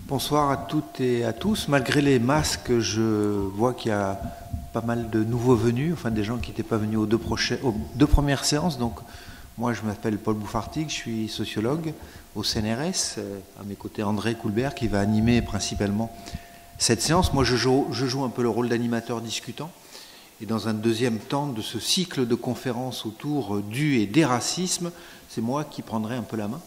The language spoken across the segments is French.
Bonsoir à toutes et à tous. Malgré les masques, je vois qu'il y a pas mal de nouveaux venus, enfin des gens qui n'étaient pas venus aux deux premières séances. Donc moi je m'appelle Paul Bouffartig, je suis sociologue au CNRS. À mes côtés André Coulbert qui va animer principalement cette séance. Moi je joue un peu le rôle d'animateur discutant. Et dans un deuxième temps de ce cycle de conférences autour du et des racismes, c'est moi qui prendrai un peu la main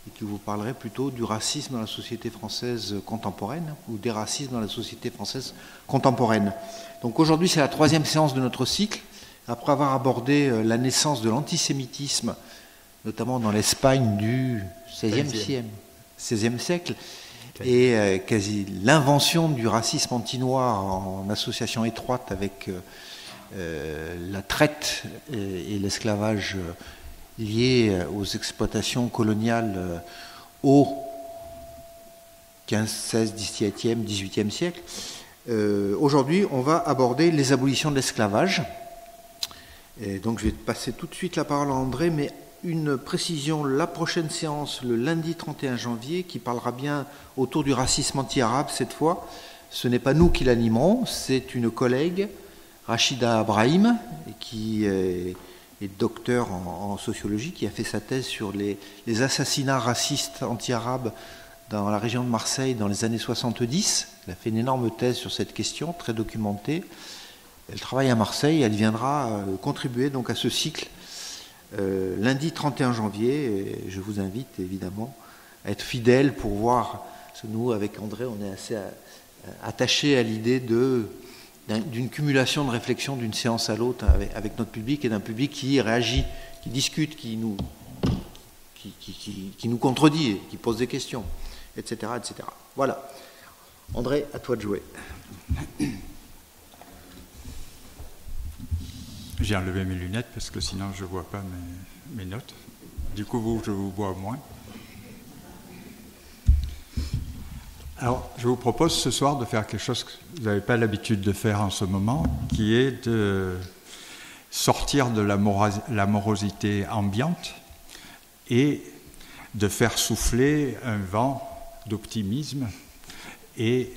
et qui vous parlerai plutôt du racisme dans la société française contemporaine ou des racismes dans la société française contemporaine. Donc aujourd'hui, c'est la troisième séance de notre cycle. Après avoir abordé la naissance de l'antisémitisme, notamment dans l'Espagne du XVIe siècle, et quasi l'invention du racisme anti-noir en association étroite avec la traite et l'esclavage liés aux exploitations coloniales au 15, 16, 17e, 18e siècle. Aujourd'hui, on va aborder les abolitions de l'esclavage. Et donc, je vais passer tout de suite la parole à André, mais une précision, la prochaine séance, le lundi 31 janvier, qui parlera bien autour du racisme anti-arabe cette fois, ce n'est pas nous qui l'animerons, c'est une collègue, Rachida Brahim, qui est docteur en sociologie, qui a fait sa thèse sur les assassinats racistes anti-arabes dans la région de Marseille dans les années 70. Elle a fait une énorme thèse sur cette question, très documentée. Elle travaille à Marseille, elle viendra contribuer donc à ce cycle lundi 31 janvier. Et je vous invite évidemment à être fidèles pour voir, parce que nous, avec André, on est assez attachés à l'idée d'une cumulation de réflexion d'une séance à l'autre avec notre public et d'un public qui réagit, qui discute, qui nous contredit, qui pose des questions, etc., etc. Voilà. André, à toi de jouer. J'ai enlevé mes lunettes parce que sinon je ne vois pas mes notes. Du coup, je vous vois moins. Alors, je vous propose ce soir de faire quelque chose que vous n'avez pas l'habitude de faire en ce moment, qui est de sortir de la morosité ambiante et de faire souffler un vent d'optimisme et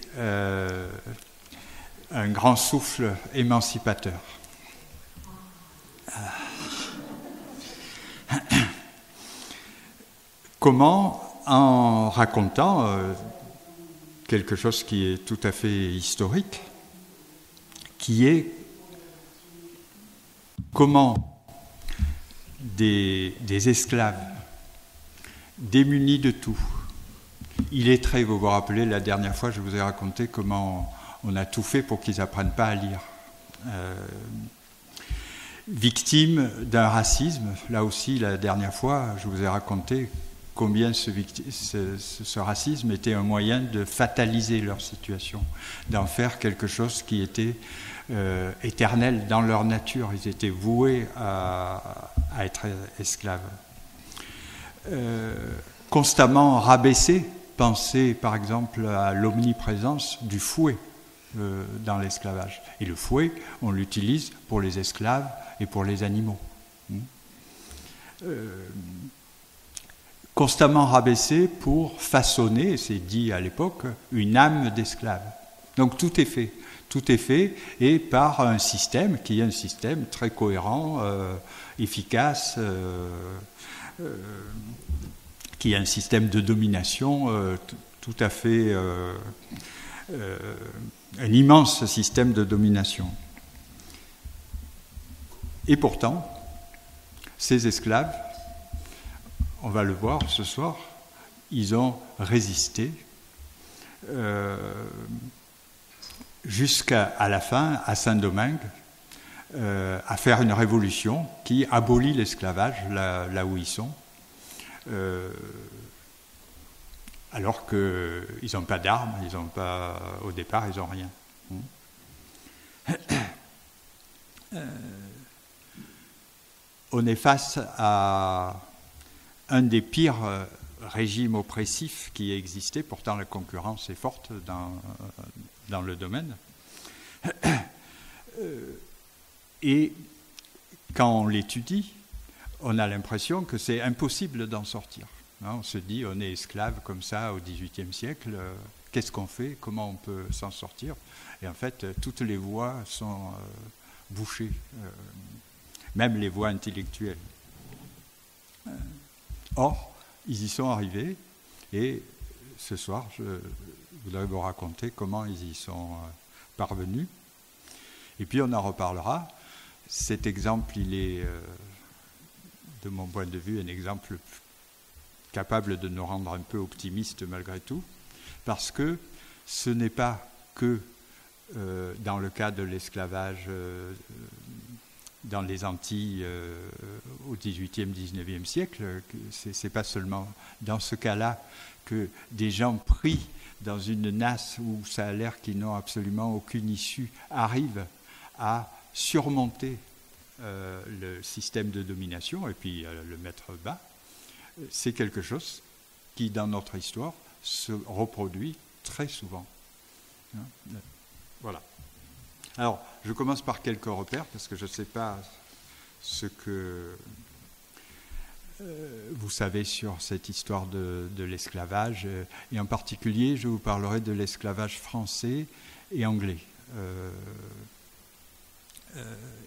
un grand souffle émancipateur. Comment, en racontant quelque chose qui est tout à fait historique, qui est comment des esclaves démunis de tout, illettrés, vous vous rappelez, la dernière fois je vous ai raconté comment on a tout fait pour qu'ils n'apprennent pas à lire, victimes d'un racisme, là aussi la dernière fois je vous ai raconté combien ce racisme était un moyen de fataliser leur situation, d'en faire quelque chose qui était éternel dans leur nature. Ils étaient voués à être esclaves. Constamment rabaissés, pensez par exemple à l'omniprésence du fouet dans l'esclavage. Et le fouet, on l'utilise pour les esclaves et pour les animaux. Constamment rabaissé pour façonner, c'est dit à l'époque, une âme d'esclave. Donc tout est fait, et par un système qui est un système très cohérent, efficace, qui est un système de domination tout à fait, un immense système de domination. Et pourtant, ces esclaves, on va le voir ce soir, ils ont résisté jusqu'à la fin, à Saint-Domingue, à faire une révolution qui abolit l'esclavage là où ils sont, alors qu'ils n'ont pas d'armes, au départ, ils n'ont rien. On est face à un des pires régimes oppressifs qui ait existé, pourtant la concurrence est forte dans le domaine. Et quand on l'étudie, on a l'impression que c'est impossible d'en sortir. Hein, on se dit, on est esclave comme ça au XVIIIe siècle, qu'est-ce qu'on fait, comment on peut s'en sortir? Et en fait, toutes les voies sont bouchées, même les voies intellectuelles. Or, ils y sont arrivés, et ce soir, je voudrais vous raconter comment ils y sont parvenus. Et puis on en reparlera. Cet exemple, il est, de mon point de vue, un exemple capable de nous rendre un peu optimistes malgré tout, parce que ce n'est pas que dans le cas de l'esclavage dans les Antilles au XVIIIe, XIXe siècle, c'est pas seulement dans ce cas-là que des gens pris dans une nasse où ça a l'air qu'ils n'ont absolument aucune issue arrivent à surmonter le système de domination et puis le mettre bas. C'est quelque chose qui, dans notre histoire, se reproduit très souvent. Voilà. Alors, je commence par quelques repères, parce que je ne sais pas ce que vous savez sur cette histoire de l'esclavage, et en particulier, je vous parlerai de l'esclavage français et anglais,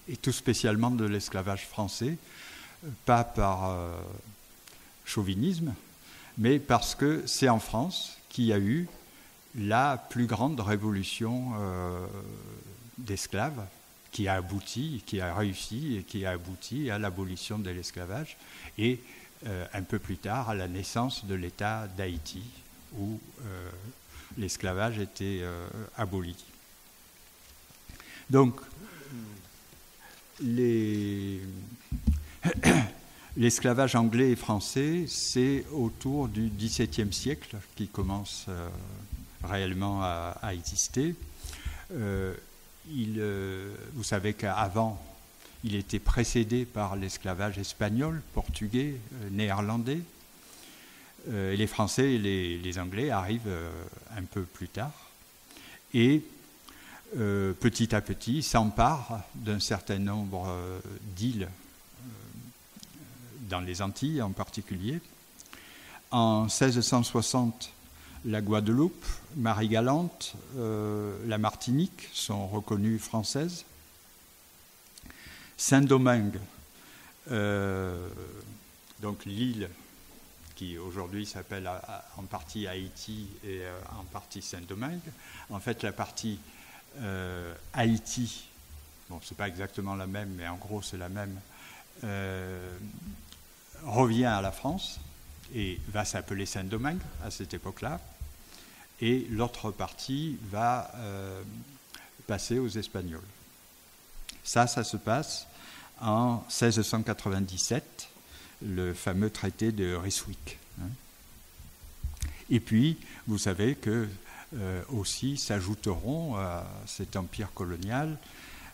et tout spécialement de l'esclavage français, pas par chauvinisme, mais parce que c'est en France qu'il y a eu la plus grande révolution d'esclaves qui a abouti, qui a réussi et qui a abouti à l'abolition de l'esclavage et un peu plus tard à la naissance de l'État d'Haïti où l'esclavage était aboli. Donc, l'esclavage anglais et français, c'est autour du XVIIe siècle qui commence réellement à exister. Vous savez qu'avant, il était précédé par l'esclavage espagnol, portugais, néerlandais. Les Français et les Anglais arrivent un peu plus tard. Et petit à petit, s'emparent d'un certain nombre d'îles, dans les Antilles en particulier. En 1660, la Guadeloupe, Marie-Galante, la Martinique sont reconnues françaises. Saint-Domingue, donc l'île qui aujourd'hui s'appelle en partie Haïti et en partie Saint-Domingue. En fait, la partie Haïti, bon, c'est pas exactement la même, mais en gros c'est la même, revient à la France et va s'appeler Saint-Domingue à cette époque-là. Et l'autre partie va passer aux Espagnols. Ça se passe en 1697, le fameux traité de Ryswick. Et puis, vous savez que aussi s'ajouteront à cet empire colonial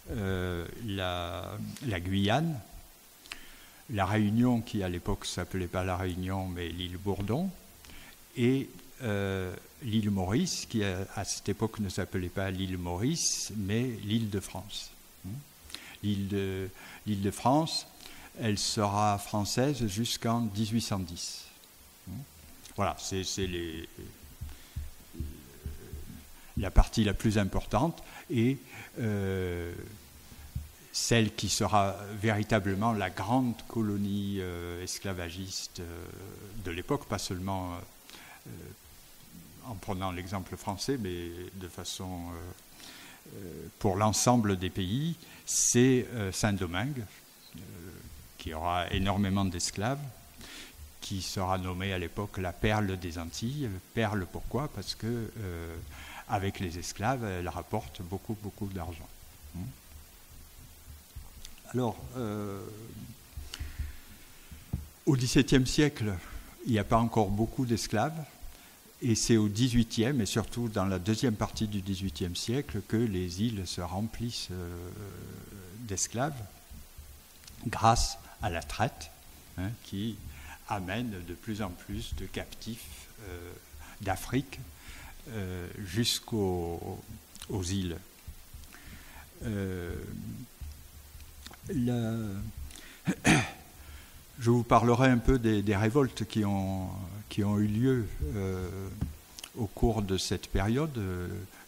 la Guyane, la Réunion, qui à l'époque ne s'appelait pas la Réunion, mais l'île Bourdon, et l'île Maurice, qui à cette époque ne s'appelait pas l'île Maurice, mais l'île de France. L'île de France, elle sera française jusqu'en 1810. Voilà, c'est la partie la plus importante et celle qui sera véritablement la grande colonie esclavagiste de l'époque, pas seulement en prenant l'exemple français, mais de façon pour l'ensemble des pays, c'est Saint-Domingue, qui aura énormément d'esclaves, qui sera nommée à l'époque la perle des Antilles. Perle, pourquoi? Parce que avec les esclaves, elle rapporte beaucoup, beaucoup d'argent. Alors, au XVIIe siècle, il n'y a pas encore beaucoup d'esclaves, et c'est au XVIIIe, et surtout dans la deuxième partie du XVIIIe siècle, que les îles se remplissent d'esclaves, grâce à la traite, qui amène de plus en plus de captifs d'Afrique jusqu'aux îles. Je vous parlerai un peu des révoltes qui ont eu lieu au cours de cette période,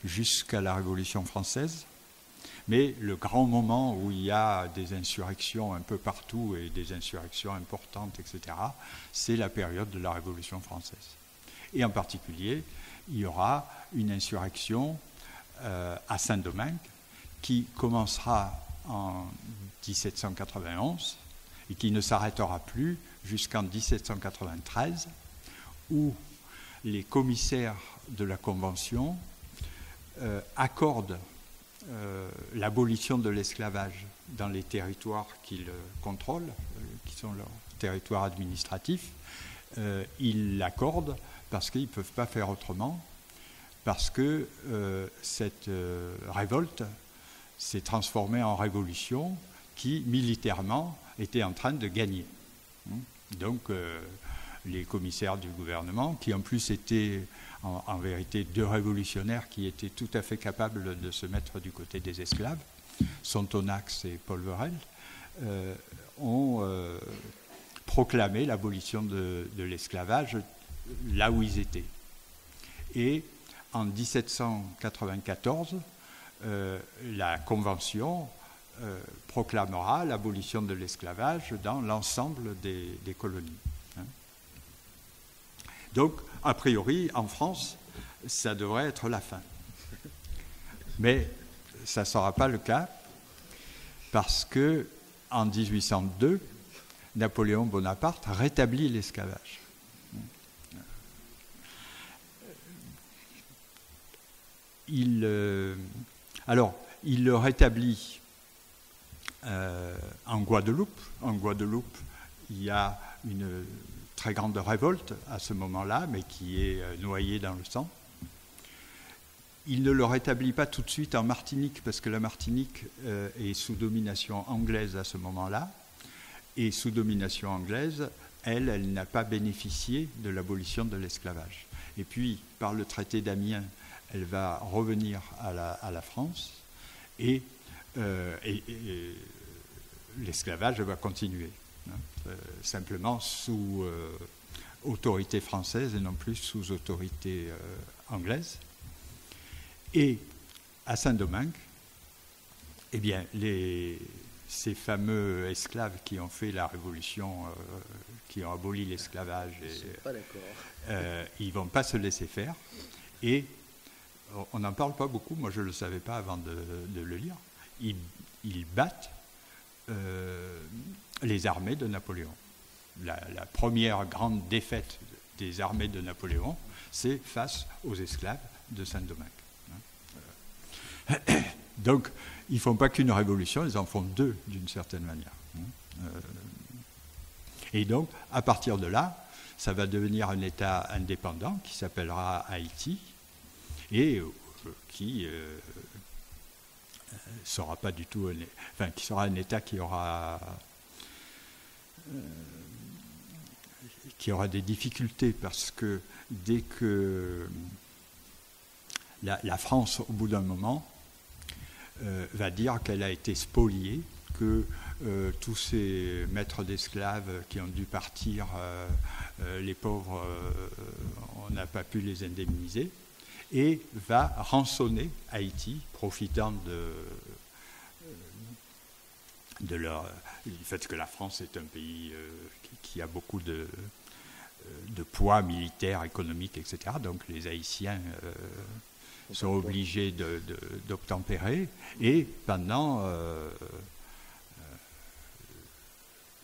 jusqu'à la Révolution française. Mais le grand moment où il y a des insurrections un peu partout et des insurrections importantes, etc., c'est la période de la Révolution française. Et en particulier, il y aura une insurrection à Saint-Domingue qui commencera en 1791 et qui ne s'arrêtera plus jusqu'en 1793, où les commissaires de la Convention accordent l'abolition de l'esclavage dans les territoires qu'ils contrôlent, qui sont leurs territoires administratifs. Ils l'accordent parce qu'ils ne peuvent pas faire autrement, parce que cette révolte s'est transformée en révolution qui, militairement, était en train de gagner. Donc, les commissaires du gouvernement, qui en plus étaient en vérité deux révolutionnaires qui étaient tout à fait capables de se mettre du côté des esclaves, Sontonax et Polverel, ont proclamé l'abolition de l'esclavage là où ils étaient. Et en 1794, la Convention proclamera l'abolition de l'esclavage dans l'ensemble des colonies. Donc, a priori, en France, ça devrait être la fin. Mais ça ne sera pas le cas, parce que en 1802, Napoléon Bonaparte rétablit l'esclavage. Il le rétablit en Guadeloupe. En Guadeloupe, il y a une très grande révolte à ce moment-là, mais qui est noyée dans le sang. Il ne le rétablit pas tout de suite en Martinique, parce que la Martinique est sous domination anglaise à ce moment-là, et sous domination anglaise, elle n'a pas bénéficié de l'abolition de l'esclavage. Et puis, par le traité d'Amiens, elle va revenir à la France, et l'esclavage va continuer. Simplement sous autorité française et non plus sous autorité anglaise. Et à Saint-Domingue, eh bien, ces fameux esclaves qui ont fait la révolution, qui ont aboli l'esclavage, ils ne vont pas se laisser faire. Et on n'en parle pas beaucoup, moi je ne le savais pas avant de le lire. Ils battent les armées de Napoléon. La première grande défaite des armées de Napoléon, c'est face aux esclaves de Saint-Domingue. Donc, ils ne font pas qu'une révolution, ils en font deux d'une certaine manière. Et donc, à partir de là, ça va devenir un État indépendant qui s'appellera Haïti et qui sera pas du tout, qui sera un État qui aura des difficultés, parce que dès que la France, au bout d'un moment, va dire qu'elle a été spoliée, que tous ces maîtres d'esclaves qui ont dû partir, les pauvres, on n'a pas pu les indemniser, et va rançonner Haïti, profitant du fait que la France est un pays qui a beaucoup de poids militaire, économique, etc. Donc les Haïtiens sont obligés d'obtempérer, et pendant, je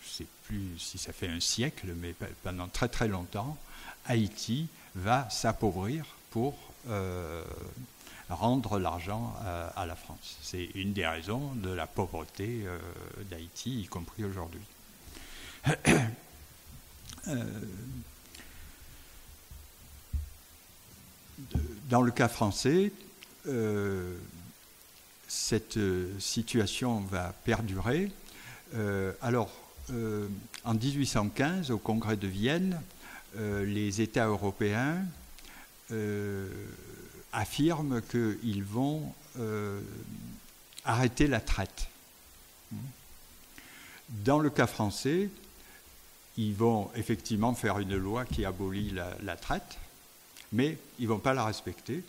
ne sais plus si ça fait un siècle, mais pendant très très longtemps, Haïti va s'appauvrir pour rendre l'argent à la France. C'est une des raisons de la pauvreté d'Haïti, y compris aujourd'hui. Dans le cas français, cette situation va perdurer. En 1815, au Congrès de Vienne, les États européens affirment qu'ils vont arrêter la traite. Dans le cas français, ils vont effectivement faire une loi qui abolit la traite, mais ils ne vont pas la respecter,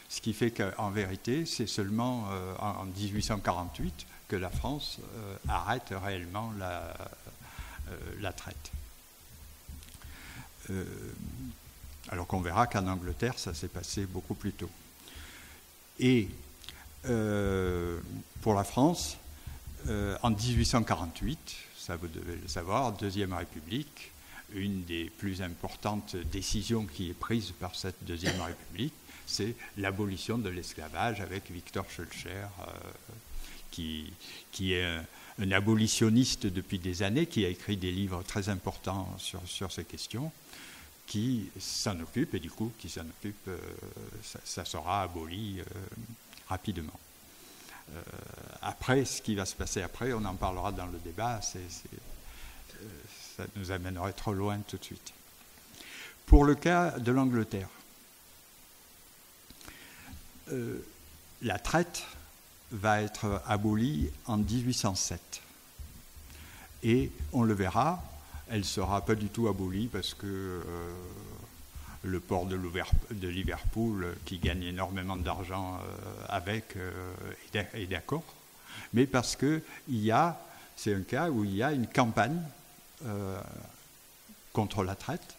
ce qui fait qu'en vérité, c'est seulement en 1848 que la France arrête réellement la traite. Alors qu'on verra qu'en Angleterre, ça s'est passé beaucoup plus tôt. Et pour la France, en 1848, ça vous devez le savoir, Deuxième République, une des plus importantes décisions qui est prise par cette Deuxième République, c'est l'abolition de l'esclavage avec Victor Schœlcher, qui est un abolitionniste depuis des années, qui a écrit des livres très importants sur ces questions, qui s'en occupe, et du coup, qui s'en occupe, ça sera aboli rapidement. Après, ce qui va se passer après, on en parlera dans le débat, ça nous amènerait trop loin tout de suite. Pour le cas de l'Angleterre, la traite va être abolie en 1807. Et on le verra, elle ne sera pas du tout abolie parce que le port de Liverpool, qui gagne énormément d'argent avec, est d'accord, mais parce que c'est un cas où il y a une campagne contre la traite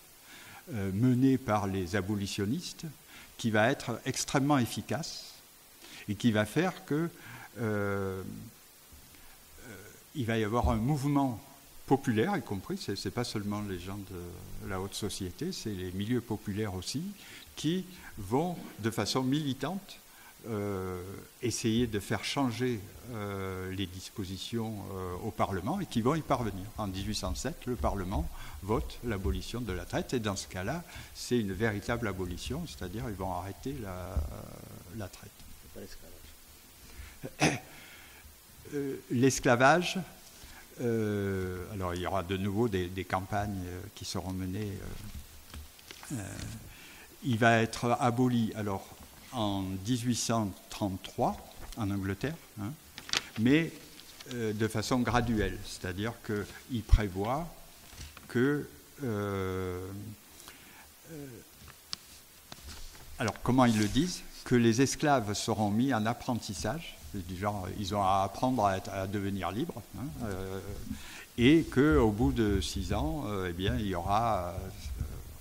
menée par les abolitionnistes qui va être extrêmement efficace et qui va faire que il va y avoir un mouvement populaire, y compris, ce n'est pas seulement les gens de la haute société, c'est les milieux populaires aussi, qui vont de façon militante essayer de faire changer les dispositions au Parlement et qui vont y parvenir. En 1807, le Parlement vote l'abolition de la traite et dans ce cas-là, c'est une véritable abolition, c'est-à-dire ils vont arrêter la traite. L'esclavage, alors il y aura de nouveau des campagnes qui seront menées. Il va être aboli alors en 1833 en Angleterre, hein, mais de façon graduelle, c'est-à-dire qu'il prévoit que alors comment ils le disent, que les esclaves seront mis en apprentissage, du genre ils ont à apprendre à devenir libres, hein, et qu'au bout de 6 ans, eh bien, il y aura,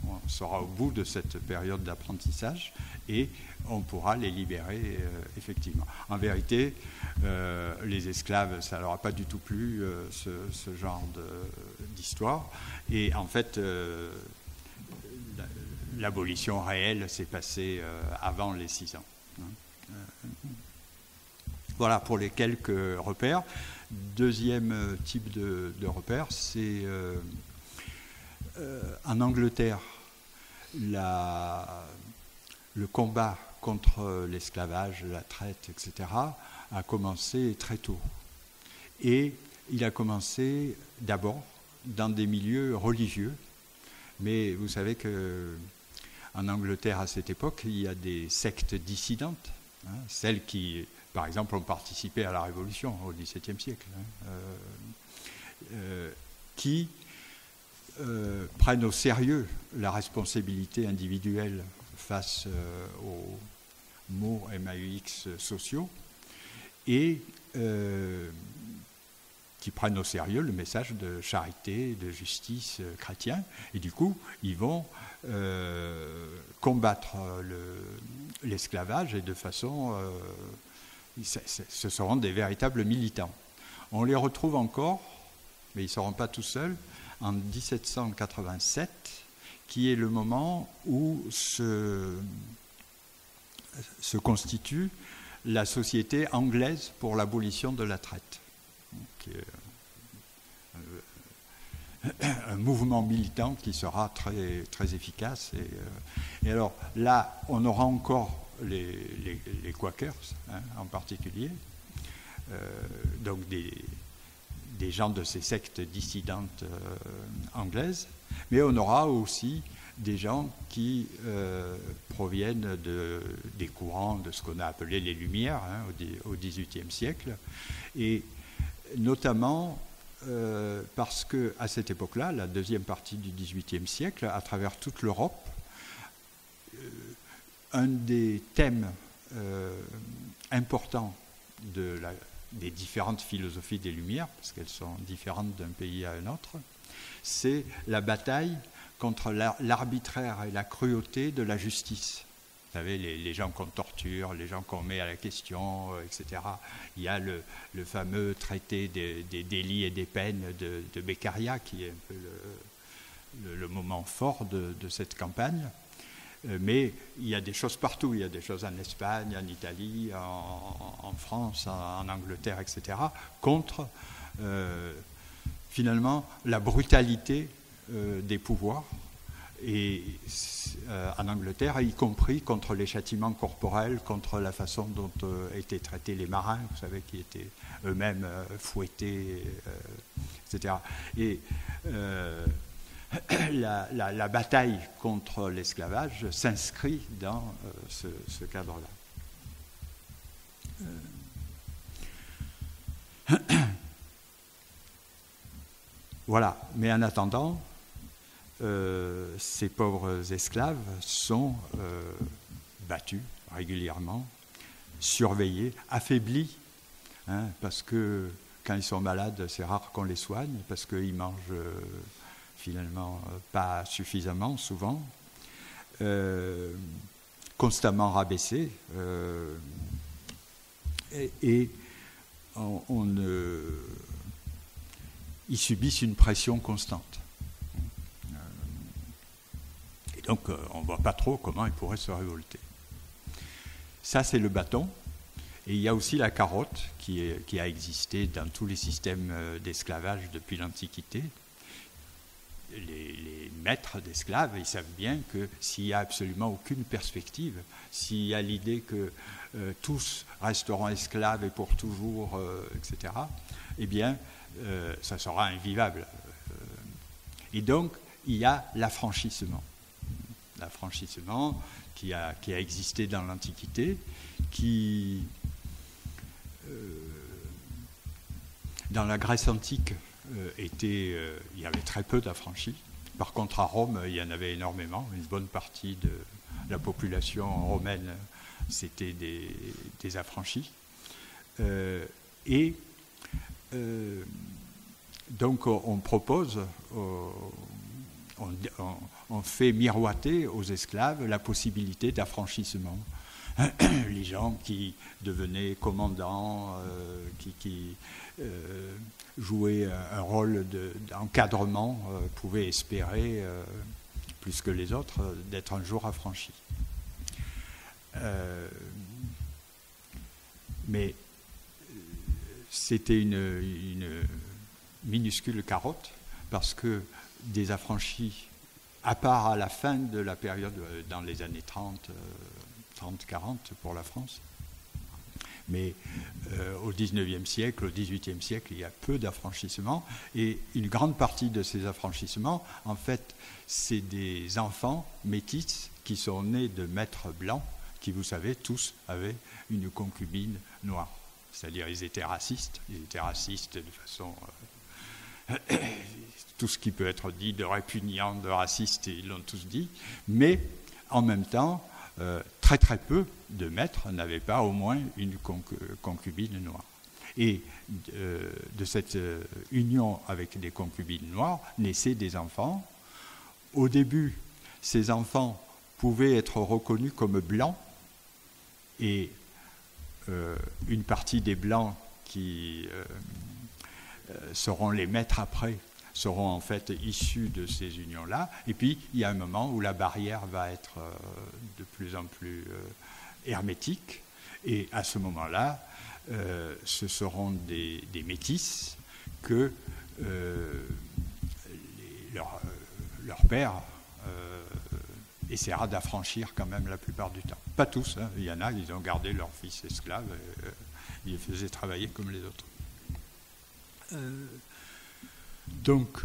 on sera au bout de cette période d'apprentissage et on pourra les libérer effectivement. En vérité, les esclaves, ça leur a pas du tout plu ce genre d'histoire, et en fait l'abolition réelle s'est passée avant les 6 ans. Voilà pour les quelques repères. Deuxième type de repère, c'est en Angleterre, le combat contre l'esclavage, la traite, etc., a commencé très tôt. Et il a commencé d'abord dans des milieux religieux, mais vous savez qu'en Angleterre, à cette époque, il y a des sectes dissidentes, hein, celles qui, par exemple, ont participé à la Révolution au XVIIe siècle, hein, qui prennent au sérieux la responsabilité individuelle face aux maux MAUX sociaux et qui prennent au sérieux le message de charité, de justice chrétien, et du coup, ils vont combattre l'esclavage et de façon... ce seront des véritables militants. On les retrouve encore, mais ils ne seront pas tout seuls, en 1787, qui est le moment où se constitue la Société anglaise pour l'abolition de la traite, qui est un mouvement militant qui sera très, très efficace. Et alors là, on aura encore les Quakers, hein, en particulier, donc des gens de ces sectes dissidentes anglaises, mais on aura aussi des gens qui proviennent des courants de ce qu'on a appelé les Lumières, hein, au XVIIIe siècle, et notamment parce qu'à cette époque-là, la deuxième partie du XVIIIe siècle, à travers toute l'Europe, un des thèmes importants des différentes philosophies des Lumières, parce qu'elles sont différentes d'un pays à un autre, c'est la bataille contre l'arbitraire et la cruauté de la justice. Vous savez, les gens qu'on torture, les gens qu'on met à la question, etc. Il y a le fameux traité des délits et des peines de Beccaria, qui est un peu le moment fort de cette campagne. Mais il y a des choses partout. Il y a des choses en Espagne, en Italie, en France, en Angleterre, etc. contre, finalement, la brutalité des pouvoirs. Et en Angleterre, y compris contre les châtiments corporels, contre la façon dont étaient traités les marins, vous savez, qui étaient eux-mêmes fouettés, etc. Et la bataille contre l'esclavage s'inscrit dans ce cadre-là. Voilà, mais en attendant, ces pauvres esclaves sont battus régulièrement, surveillés, affaiblis, parce que quand ils sont malades, c'est rare qu'on les soigne, parce qu'ils mangent finalement pas suffisamment souvent, constamment rabaissés, et ils subissent une pression constante. Et donc, on ne voit pas trop comment ils pourraient se révolter. Ça, c'est le bâton. Et il y a aussi la carotte qui a existé dans tous les systèmes d'esclavage depuis l'Antiquité. Les maîtres d'esclaves, ils savent bien que s'il n'y a absolument aucune perspective, s'il y a l'idée que tous resteront esclaves et pour toujours, etc., eh bien, ça sera invivable. Et donc, il y a l'affranchissement. L'affranchissement qui a existé dans l'Antiquité, qui, dans la Grèce antique, il y avait très peu d'affranchis. Par contre, à Rome, il y en avait énormément. Une bonne partie de la population romaine, c'était des affranchis. Donc, on propose, on fait miroiter aux esclaves la possibilité d'affranchissement. Les gens qui devenaient commandants, qui jouaient un rôle d'encadrement, pouvaient espérer, plus que les autres, d'être un jour affranchis. Mais c'était une minuscule carotte, parce que des affranchis, à part à la fin de la période, dans les années 30-40 pour la France, mais au XIXe siècle, au XVIIIe siècle, il y a peu d'affranchissements, et une grande partie de ces affranchissements, en fait, c'est des enfants métis qui sont nés de maîtres blancs, qui, vous savez, tous avaient une concubine noire. C'est-à-dire, ils étaient racistes de façon... tout ce qui peut être dit de répugnant, de raciste, ils l'ont tous dit, mais en même temps, très très peu de maîtres n'avaient pas au moins une concubine noire. Et de cette union avec des concubines noires naissaient des enfants. Au début, ces enfants pouvaient être reconnus comme blancs, et une partie des blancs qui seront les maîtres après seront en fait issus de ces unions-là. Et puis, il y a un moment où la barrière va être de plus en plus hermétique. Et à ce moment-là, ce seront des métis que leur père essaiera d'affranchir quand même la plupart du temps. Pas tous, hein. Il y en a, ils ont gardé leur fils esclave, ils les faisaient travailler comme les autres. Donc,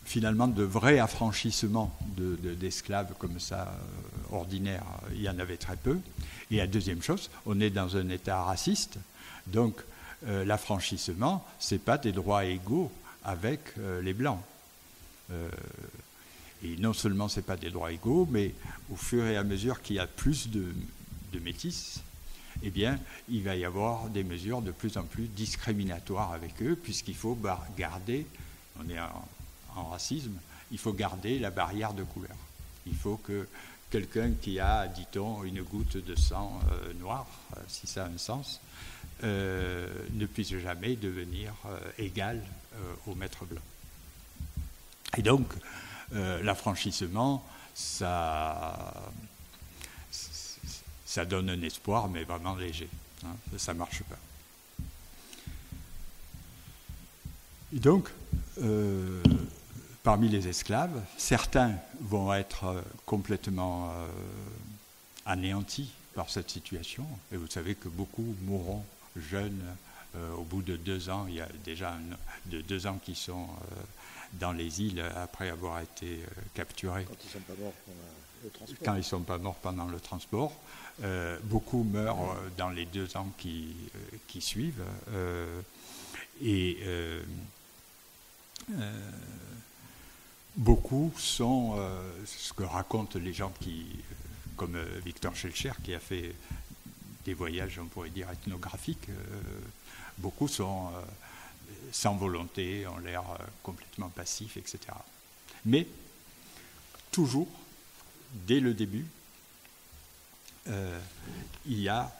finalement, de vrais affranchissements d'esclaves comme ça, ordinaires, il y en avait très peu. Et la deuxième chose, on est dans un État raciste, donc l'affranchissement, ce n'est pas des droits égaux avec les Blancs. Et non seulement ce n'est pas des droits égaux, mais au fur et à mesure qu'il y a plus de métis, eh bien, il va y avoir des mesures de plus en plus discriminatoires avec eux, puisqu'il faut garder, on est en racisme, il faut garder la barrière de couleur. Il faut que quelqu'un qui a, dit-on, une goutte de sang noir, si ça a un sens, ne puisse jamais devenir égal au maître blanc. Et donc, l'affranchissement, ça donne un espoir, mais vraiment léger. Hein, ça ne marche pas. Et donc, parmi les esclaves, certains vont être complètement anéantis par cette situation. Et vous savez que beaucoup mourront jeunes. Au bout de 2 ans, il y a déjà de 2 ans qui sont dans les îles après avoir été capturés. Quand ils ne sont pas morts pendant le transport. Quand ils ne sont pas morts pendant le transport. Beaucoup meurent dans les 2 ans qui suivent. Beaucoup sont, ce que racontent les gens comme Victor Schellcher, qui a fait des voyages, on pourrait dire, ethnographiques, beaucoup sont sans volonté, ont l'air complètement passifs, etc. Mais, toujours, dès le début, il y a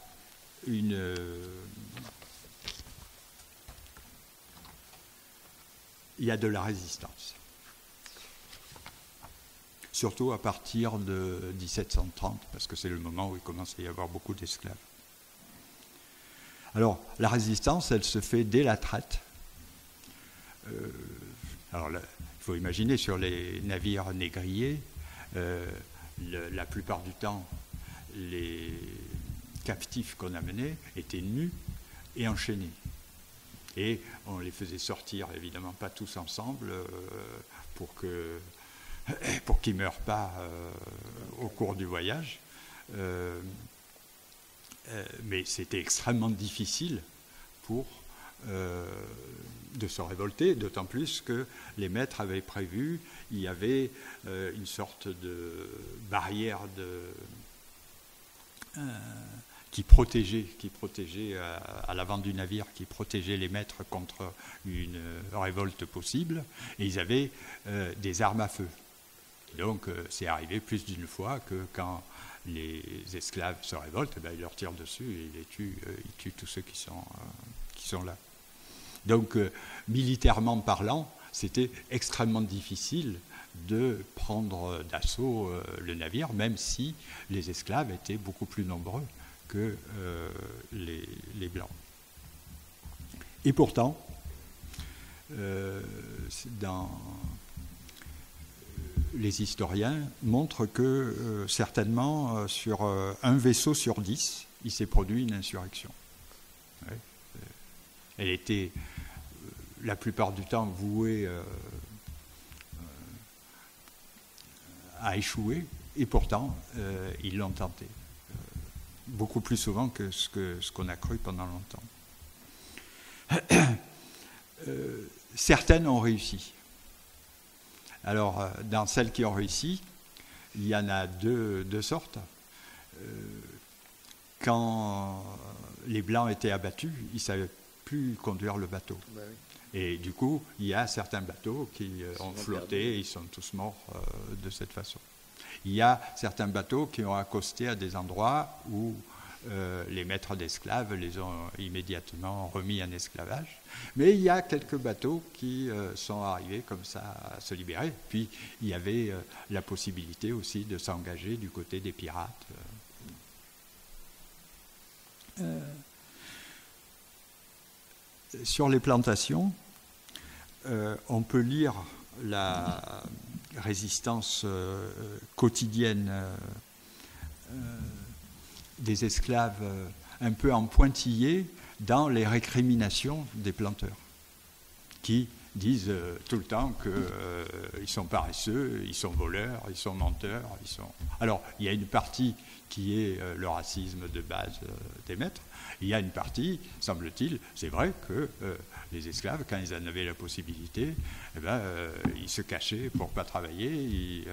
de la résistance. Surtout à partir de 1730, parce que c'est le moment où il commence à y avoir beaucoup d'esclaves. Alors, la résistance, elle se fait dès la traite. Alors, il faut imaginer, sur les navires négriers, la plupart du temps, les captifs qu'on amenait étaient nus et enchaînés. Et on les faisait sortir, évidemment pas tous ensemble, pour qu'ils ne meurent pas au cours du voyage. Mais c'était extrêmement difficile de se révolter, d'autant plus que les maîtres avaient prévu, il y avait une sorte de barrière qui protégeait à l'avant du navire, qui protégeait les maîtres contre une révolte possible, et ils avaient des armes à feu. Et donc c'est arrivé plus d'une fois que quand les esclaves se révoltent, ils leur tirent dessus et ils tuent tous ceux qui sont là. Donc militairement parlant, c'était extrêmement difficile de prendre d'assaut le navire, même si les esclaves étaient beaucoup plus nombreux que les Blancs. Et pourtant, les historiens montrent que certainement sur un vaisseau sur 10, il s'est produit une insurrection. Ouais. Elle était la plupart du temps vouée à échouer, et pourtant ils l'ont tenté. Beaucoup plus souvent que ce qu'on a cru pendant longtemps. Certaines ont réussi. Alors, dans celles qui ont réussi, il y en a deux sortes. Quand les Blancs étaient abattus, ils ne savaient plus conduire le bateau. Ben oui. Et du coup, il y a certains bateaux qui ont flotté et ils sont tous morts de cette façon. Il y a certains bateaux qui ont accosté à des endroits où les maîtres d'esclaves les ont immédiatement remis en esclavage. Mais il y a quelques bateaux qui sont arrivés comme ça à se libérer. Puis il y avait la possibilité aussi de s'engager du côté des pirates. Sur les plantations, on peut lire la résistance quotidienne des esclaves un peu en pointillé dans les récriminations des planteurs qui disent tout le temps qu'ils sont paresseux, ils sont voleurs, ils sont menteurs. Alors, il y a une partie qui est le racisme de base des maîtres. Il y a une partie, semble-t-il, c'est vrai que les esclaves, quand ils en avaient la possibilité, ils se cachaient pour ne pas travailler, ils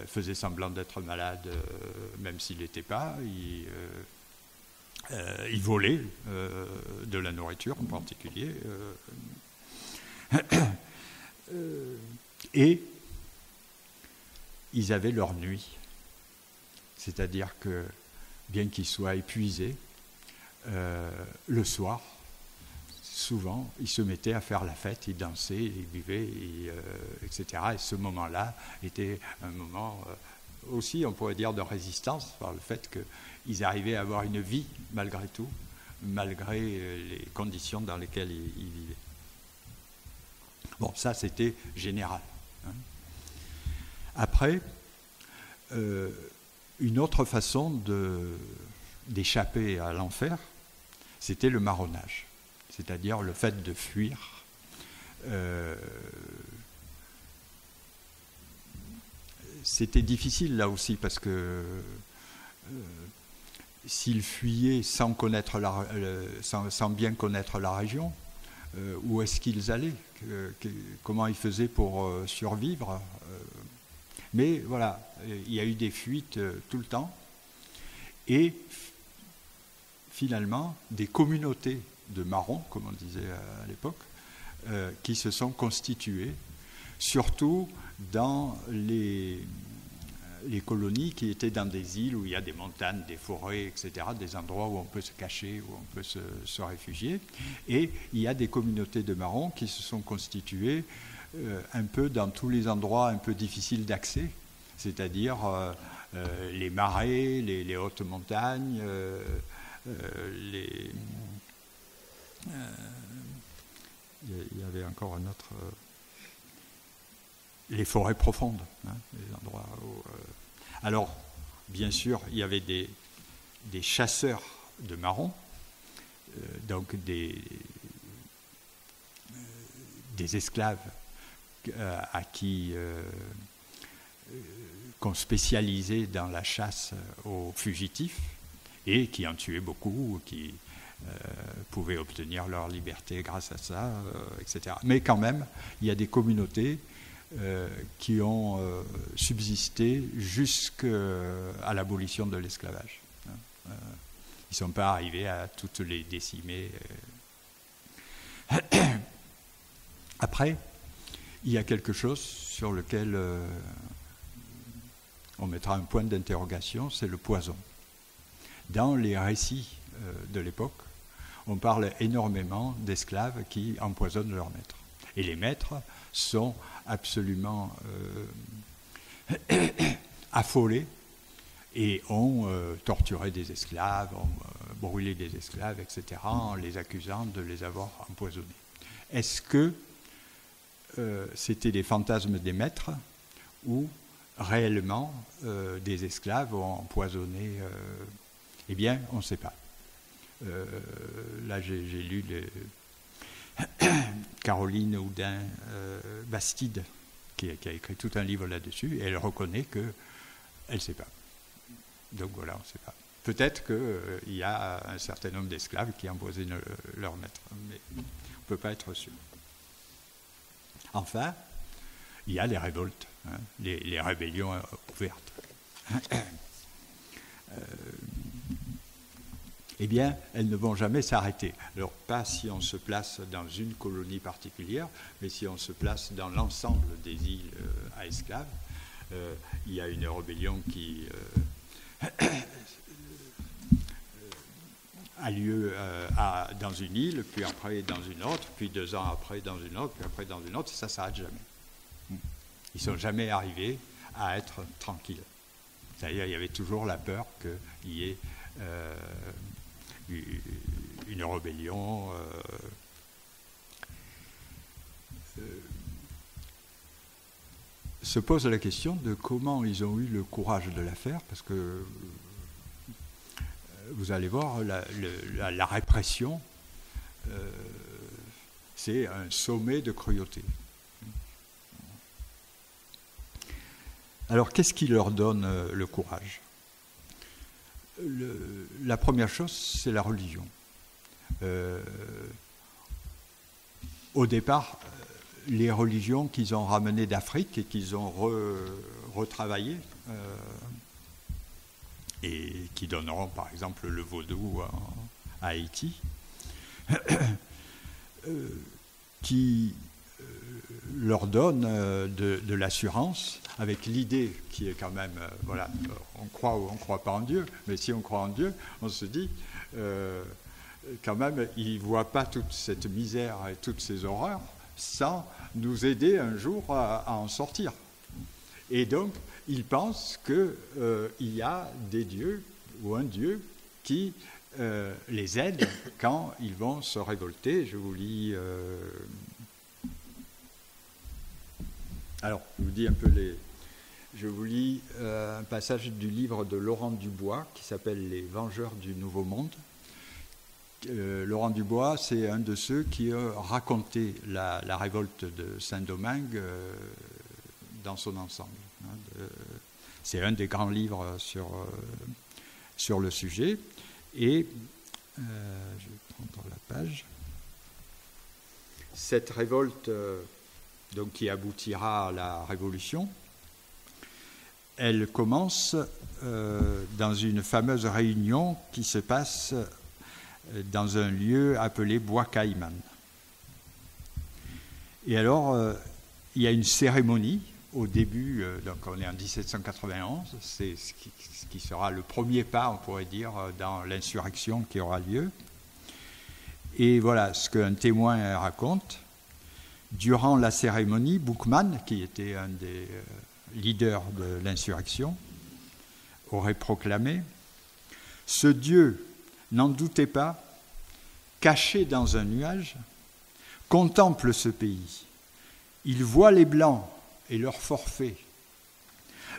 faisaient semblant d'être malades même s'ils n'étaient pas, ils volaient de la nourriture en particulier. Et ils avaient leur nuit. C'est-à-dire que, bien qu'ils soient épuisés, le soir, souvent, ils se mettaient à faire la fête, ils dansaient, ils buvaient, etc. Et ce moment-là était un moment aussi, on pourrait dire, de résistance, par le fait qu'ils arrivaient à avoir une vie, malgré tout, malgré les conditions dans lesquelles ils vivaient. Bon, ça, c'était général. Hein. Après, une autre façon d'échapper à l'enfer, c'était le marronnage, c'est-à-dire le fait de fuir. C'était difficile là aussi parce que s'ils fuyaient sans bien connaître la région, où est-ce qu'ils allaient, comment ils faisaient pour survivre. Mais voilà, il y a eu des fuites tout le temps. Et finalement, des communautés de marrons, comme on disait à l'époque, qui se sont constituées, surtout dans les colonies qui étaient dans des îles où il y a des montagnes, des forêts, etc., des endroits où on peut se cacher, où on peut se réfugier. Et il y a des communautés de marrons qui se sont constituées un peu dans tous les endroits un peu difficiles d'accès, c'est-à-dire les marais, les hautes montagnes, il y avait encore un autre... les forêts profondes, hein, les endroits où... Alors, bien sûr, il y avait des chasseurs de marrons, donc des esclaves qu'on spécialisait dans la chasse aux fugitifs et qui en tuaient beaucoup, qui pouvaient obtenir leur liberté grâce à ça, etc. Mais quand même, il y a des communautés qui ont subsisté jusqu'à l'abolition de l'esclavage. Ils ne sont pas arrivés à toutes les décimer. Après, il y a quelque chose sur lequel on mettra un point d'interrogation, c'est le poison. Dans les récits de l'époque, on parle énormément d'esclaves qui empoisonnent leurs maîtres. Et les maîtres sont absolument affolés et ont torturé des esclaves, ont brûlé des esclaves, etc., en les accusant de les avoir empoisonnés. Est-ce que c'était des fantasmes des maîtres ou réellement des esclaves ont empoisonné Eh bien, on ne sait pas. Là, j'ai lu Caroline Houdin-Bastide, qui a écrit tout un livre là-dessus, et elle reconnaît qu'elle ne sait pas. Donc voilà, on ne sait pas. Peut-être qu'il y a un certain nombre d'esclaves qui empoisonnent leur maître, mais on ne peut pas être sûr. Enfin, il y a les révoltes, hein, les rébellions ouvertes. Eh bien, elles ne vont jamais s'arrêter. Alors, pas si on se place dans une colonie particulière, mais si on se place dans l'ensemble des îles à esclaves. Il y a une rébellion qui a lieu dans une île, puis après dans une autre, puis 2 ans après dans une autre, puis après dans une autre, et ça ne s'arrête jamais. Ils ne sont jamais arrivés à être tranquilles. C'est-à-dire il y avait toujours la peur qu'il y ait une rébellion. Se pose la question de comment ils ont eu le courage de la faire, parce que vous allez voir, la répression, C'est un sommet de cruauté. Alors, qu'est-ce qui leur donne le courage ? La première chose, c'est la religion. Au départ, les religions qu'ils ont ramenées d'Afrique et qu'ils ont retravaillées, et qui donneront par exemple le vaudou à Haïti, qui leur donne de l'assurance, avec l'idée qui est quand même, voilà, on croit ou on ne croit pas en Dieu, mais si on croit en Dieu, on se dit, quand même, il ne voit pas toute cette misère et toutes ces horreurs sans nous aider un jour à en sortir. Et donc, ils pensent qu'il y a des dieux ou un dieu qui les aide quand ils vont se révolter. Je vous lis... Alors, je vous dis un peu Je vous lis un passage du livre de Laurent Dubois qui s'appelle « Les Vengeurs du Nouveau Monde ». Laurent Dubois, c'est un de ceux qui a raconté la révolte de Saint-Domingue dans son ensemble. C'est un des grands livres sur le sujet. Et je vais prendre la page. Cette révolte donc, qui aboutira à la Révolution, elle commence dans une fameuse réunion qui se passe dans un lieu appelé Bois Caïman. Et alors, il y a une cérémonie au début, donc on est en 1791, c'est ce qui sera le premier pas, on pourrait dire, dans l'insurrection qui aura lieu. Et voilà ce qu'un témoin raconte. Durant la cérémonie, Boukman, qui était un des leaders de l'insurrection, aurait proclamé « Ce Dieu, n'en doutez pas, caché dans un nuage, contemple ce pays. Il voit les Blancs et leurs forfaits.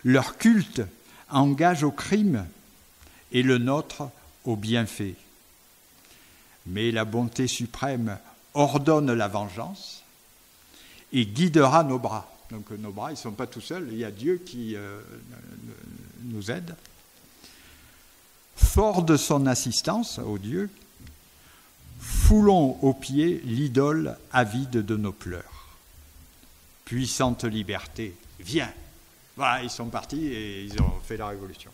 Leur culte engage au crime et le nôtre au bienfait. Mais la bonté suprême ordonne la vengeance et guidera nos bras. » Donc nos bras, ils ne sont pas tout seuls, il y a Dieu qui nous aide. Fort de son assistance au Dieu, foulons aux pieds l'idole avide de nos pleurs. Puissante liberté, viens. Voilà, ils sont partis et ils ont fait la révolution.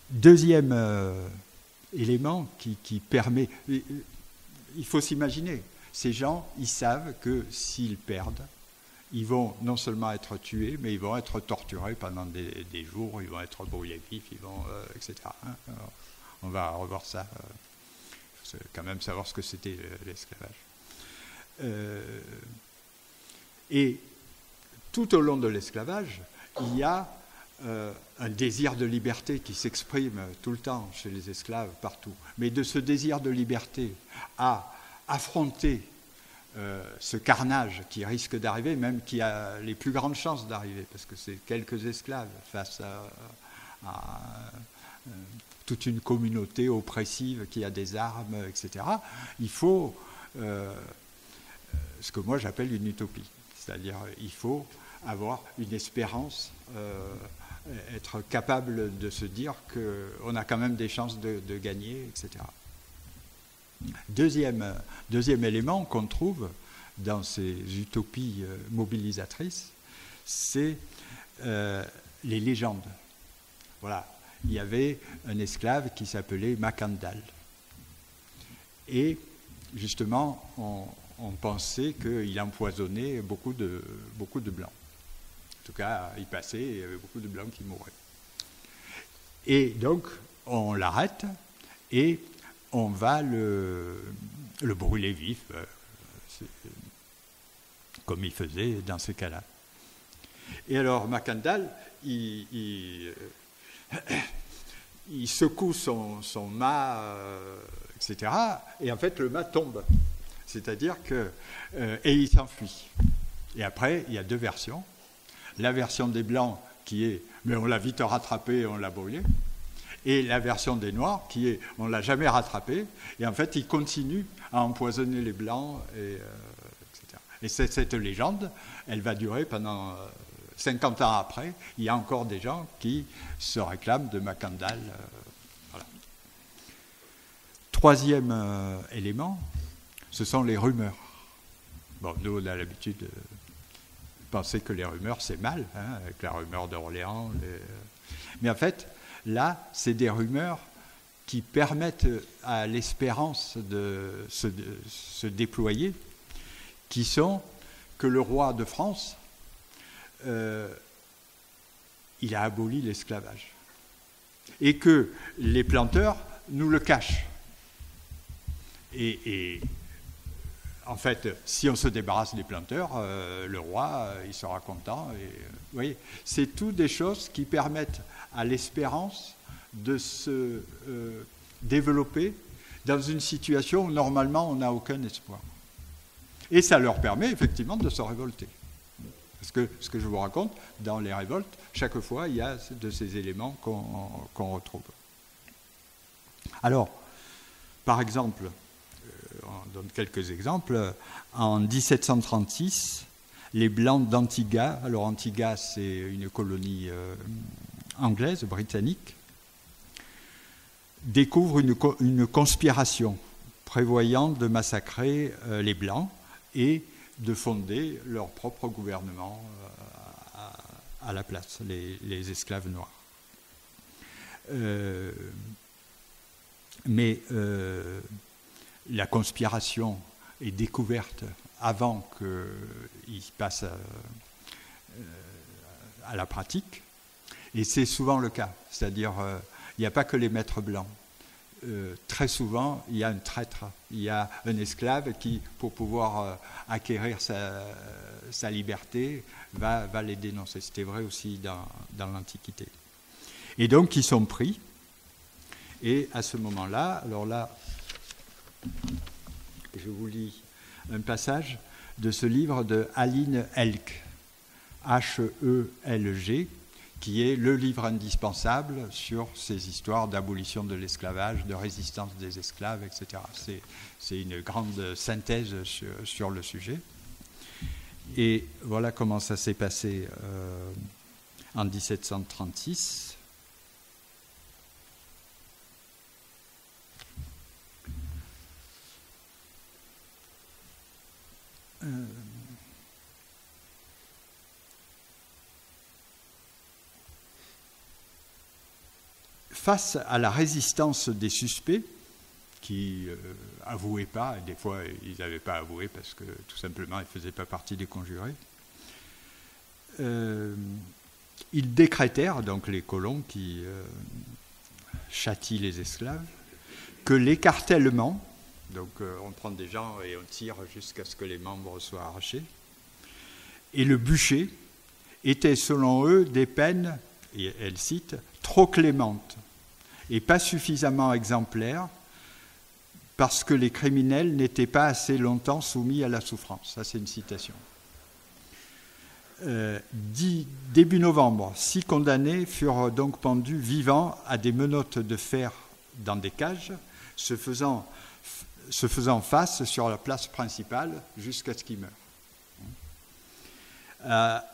Deuxième élément qui permet... Il faut s'imaginer, ces gens, ils savent que s'ils perdent, ils vont non seulement être tués, mais ils vont être torturés pendant des jours, ils vont être brûlés vifs, etc. Alors, on va revoir ça. Il faut quand même savoir ce que c'était l'esclavage. Et tout au long de l'esclavage, il y a un désir de liberté qui s'exprime tout le temps chez les esclaves partout. Mais de ce désir de liberté à affronter ce carnage qui risque d'arriver, même qui a les plus grandes chances d'arriver, parce que c'est quelques esclaves face à toute une communauté oppressive qui a des armes, etc. Il faut ce que moi j'appelle une utopie, c'est-à-dire il faut avoir une espérance, être capable de se dire qu'on a quand même des chances de gagner, etc. Deuxième élément qu'on trouve dans ces utopies mobilisatrices, c'est les légendes. Voilà, il y avait un esclave qui s'appelait Macandal. Et justement, on pensait qu'il empoisonnait beaucoup de Blancs. En tout cas, il passait et il y avait beaucoup de Blancs qui mouraient. Et donc, on l'arrête et on va le brûler vif, comme il faisait dans ces cas-là. Et alors, Macandal, il secoue son mât, etc. Et en fait, le mât tombe. C'est-à-dire que... et il s'enfuit. Et après, il y a deux versions. La version des Blancs qui est « mais on l'a vite rattrapé et on l'a brûlé ». Et la version des Noirs, qui est, on ne l'a jamais rattrapé, et en fait, ils continuent à empoisonner les Blancs, etc. Et cette légende, elle va durer pendant 50 ans après. Il y a encore des gens qui se réclament de Macandal. Voilà. Troisième élément, ce sont les rumeurs. Bon, nous, on a l'habitude de penser que les rumeurs, c'est mal, hein, avec la rumeur d'Orléans. Mais en fait, là, c'est des rumeurs qui permettent à l'espérance de se déployer, qui sont que le roi de France, il a aboli l'esclavage. Et que les planteurs nous le cachent. Et en fait, si on se débarrasse des planteurs, le roi, il sera content. Et, vous voyez, c'est tout des choses qui permettent à l'espérance de se développer dans une situation où normalement on n'a aucun espoir. Et ça leur permet effectivement de se révolter. Parce que ce que je vous raconte, dans les révoltes, chaque fois, il y a de ces éléments qu'on retrouve. Alors, par exemple, on donne quelques exemples. En 1736, les Blancs d'Antigua, alors Antigua c'est une colonie anglaise, britannique, découvrent une conspiration prévoyant de massacrer les Blancs et de fonder leur propre gouvernement à la place, les esclaves noirs. Mais la conspiration est découverte avant qu'il passe à la pratique, et c'est souvent le cas. C'est-à-dire, il n'y a pas que les maîtres blancs. Très souvent, il y a un traître, il y a un esclave qui, pour pouvoir acquérir sa liberté, va les dénoncer. C'était vrai aussi dans l'Antiquité. Et donc, ils sont pris. Et à ce moment-là, alors là, je vous lis un passage de ce livre de Aline Elk, H-E-L-G, qui est le livre indispensable sur ces histoires d'abolition de l'esclavage, de résistance des esclaves, etc. C'est une grande synthèse sur le sujet. Et voilà comment ça s'est passé en 1736. Face à la résistance des suspects, qui avouaient pas, et des fois ils n'avaient pas avoué parce que tout simplement ils ne faisaient pas partie des conjurés, ils décrétèrent, donc les colons qui châtient les esclaves, que l'écartèlement, donc on prend des gens et on tire jusqu'à ce que les membres soient arrachés, et le bûcher étaient selon eux des peines, et elle cite, trop clémentes et pas suffisamment exemplaires parce que les criminels n'étaient pas assez longtemps soumis à la souffrance. Ça, c'est une citation. Début novembre, 6 condamnés furent donc pendus vivants à des menottes de fer dans des cages, se faisant face sur la place principale jusqu'à ce qu'ils meurent.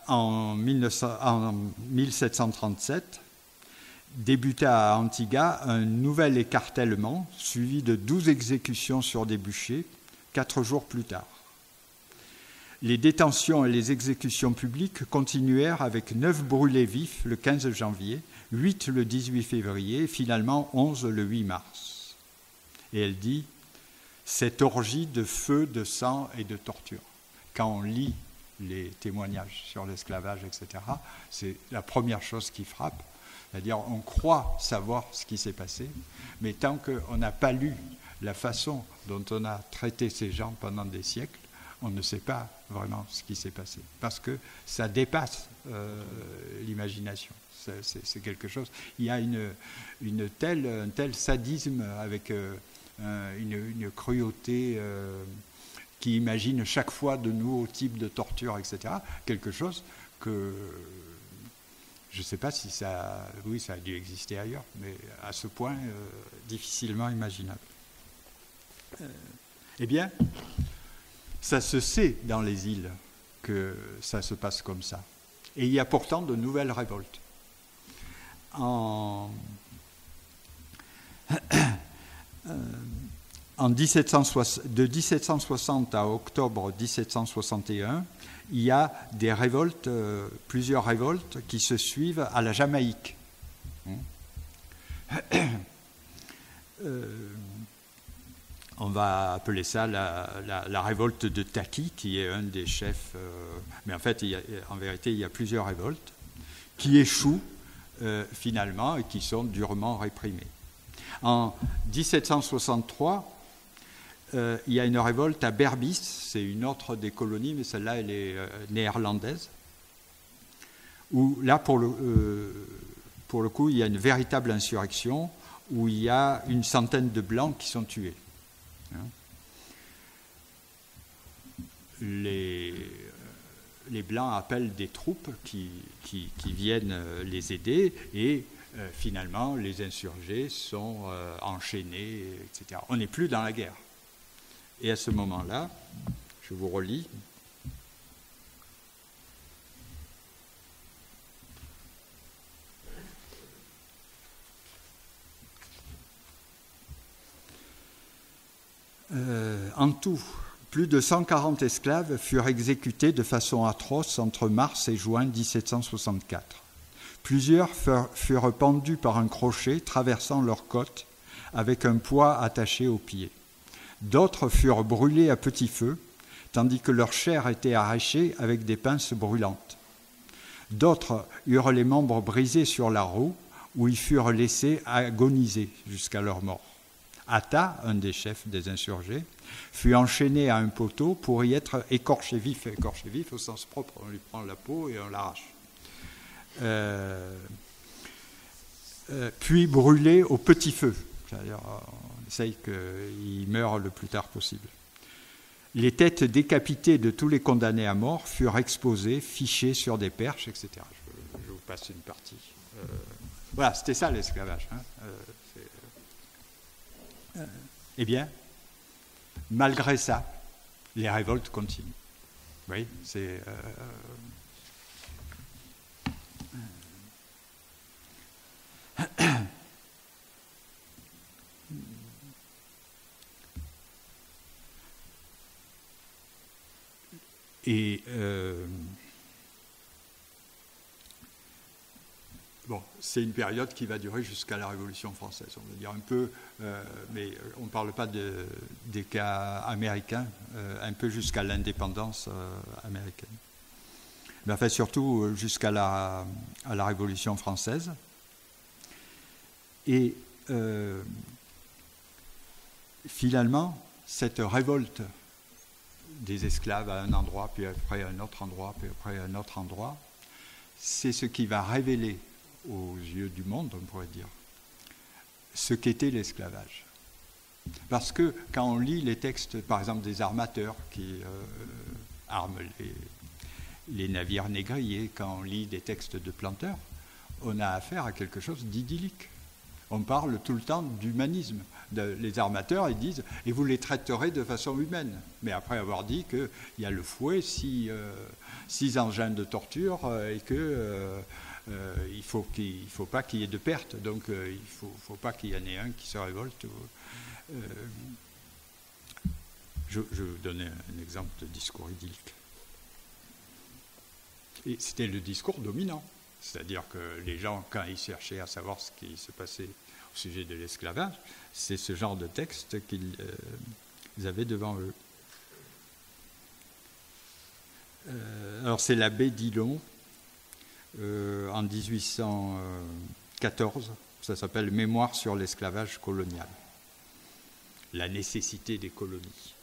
En 1737, débuta à Antigua un nouvel écartèlement suivi de 12 exécutions sur des bûchers 4 jours plus tard. Les détentions et les exécutions publiques continuèrent avec 9 brûlés vifs le 15 janvier, 8 le 18 février et finalement 11 le 8 mars. Et elle dit « Cette orgie de feu, de sang et de torture ». Quand on lit les témoignages sur l'esclavage, etc., c'est la première chose qui frappe. C'est-à-dire, on croit savoir ce qui s'est passé, mais tant qu'on n'a pas lu la façon dont on a traité ces gens pendant des siècles, on ne sait pas vraiment ce qui s'est passé. Parce que ça dépasse l'imagination. C'est quelque chose. Il y a un tel sadisme avec une cruauté qui imagine chaque fois de nouveaux types de tortures, etc. Quelque chose que Je ne sais pas si ça... Oui, ça a dû exister ailleurs, mais à ce point, difficilement imaginable. Eh bien, ça se sait dans les îles que ça se passe comme ça. Et il y a pourtant de nouvelles révoltes. De 1760 à octobre 1761, il y a des révoltes, plusieurs révoltes qui se suivent à la Jamaïque. On va appeler ça la révolte de Taki, qui est un des chefs. Mais en fait, en vérité, il y a plusieurs révoltes qui échouent finalement et qui sont durement réprimées. En 1763, il y a une révolte à Berbice, c'est une autre des colonies, mais celle-là, elle est néerlandaise, où là, pour le coup, il y a une véritable insurrection, où il y a une centaine de Blancs qui sont tués. Les Blancs appellent des troupes qui viennent les aider, et finalement, les insurgés sont enchaînés, etc. On n'est plus dans la guerre. Et à ce moment-là, je vous relis. En tout, plus de 140 esclaves furent exécutés de façon atroce entre mars et juin 1764. Plusieurs furent pendus par un crochet traversant leur côte avec un poids attaché aux pieds. D'autres furent brûlés à petit feu, tandis que leur chair était arrachée avec des pinces brûlantes. D'autres eurent les membres brisés sur la roue, où ils furent laissés agoniser jusqu'à leur mort. Atta, un des chefs des insurgés, fut enchaîné à un poteau pour y être écorché vif au sens propre. On lui prend la peau et on l'arrache. Puis brûlé au petit feu. C'est-à-dire, on essaye qu'il meure le plus tard possible. Les têtes décapitées de tous les condamnés à mort furent exposées, fichées sur des perches, etc. Je vous passe une partie. Voilà, c'était ça l'esclavage. Eh bien, malgré ça, les révoltes continuent. Vous voyez, c'est... Et bon, c'est une période qui va durer jusqu'à la Révolution française, on va dire un peu, mais on ne parle pas des cas américains, un peu jusqu'à l'indépendance américaine. Mais enfin, surtout jusqu'à la Révolution française. Et finalement, cette révolte des esclaves à un endroit, puis après à un autre endroit, puis après à un autre endroit, c'est ce qui va révéler aux yeux du monde, on pourrait dire, ce qu'était l'esclavage. Parce que quand on lit les textes, par exemple, des armateurs qui arment les navires négriers, quand on lit des textes de planteurs, on a affaire à quelque chose d'idyllique. On parle tout le temps d'humanisme. Les armateurs, ils disent « et vous les traiterez de façon humaine ». Mais après avoir dit qu'il y a le fouet, 6 engins de torture et qu'il ne faut pas qu'il y ait de pertes. Donc il ne faut pas qu'il y en ait un qui se révolte. Je vais vous donner un exemple de discours idyllique. Et c'était le discours dominant. C'est-à-dire que les gens, quand ils cherchaient à savoir ce qui se passait au sujet de l'esclavage, c'est ce genre de texte qu'ils avaient devant eux. Alors c'est l'abbé Dillon, en 1814, ça s'appelle « Mémoire sur l'esclavage colonial », la nécessité des colonies.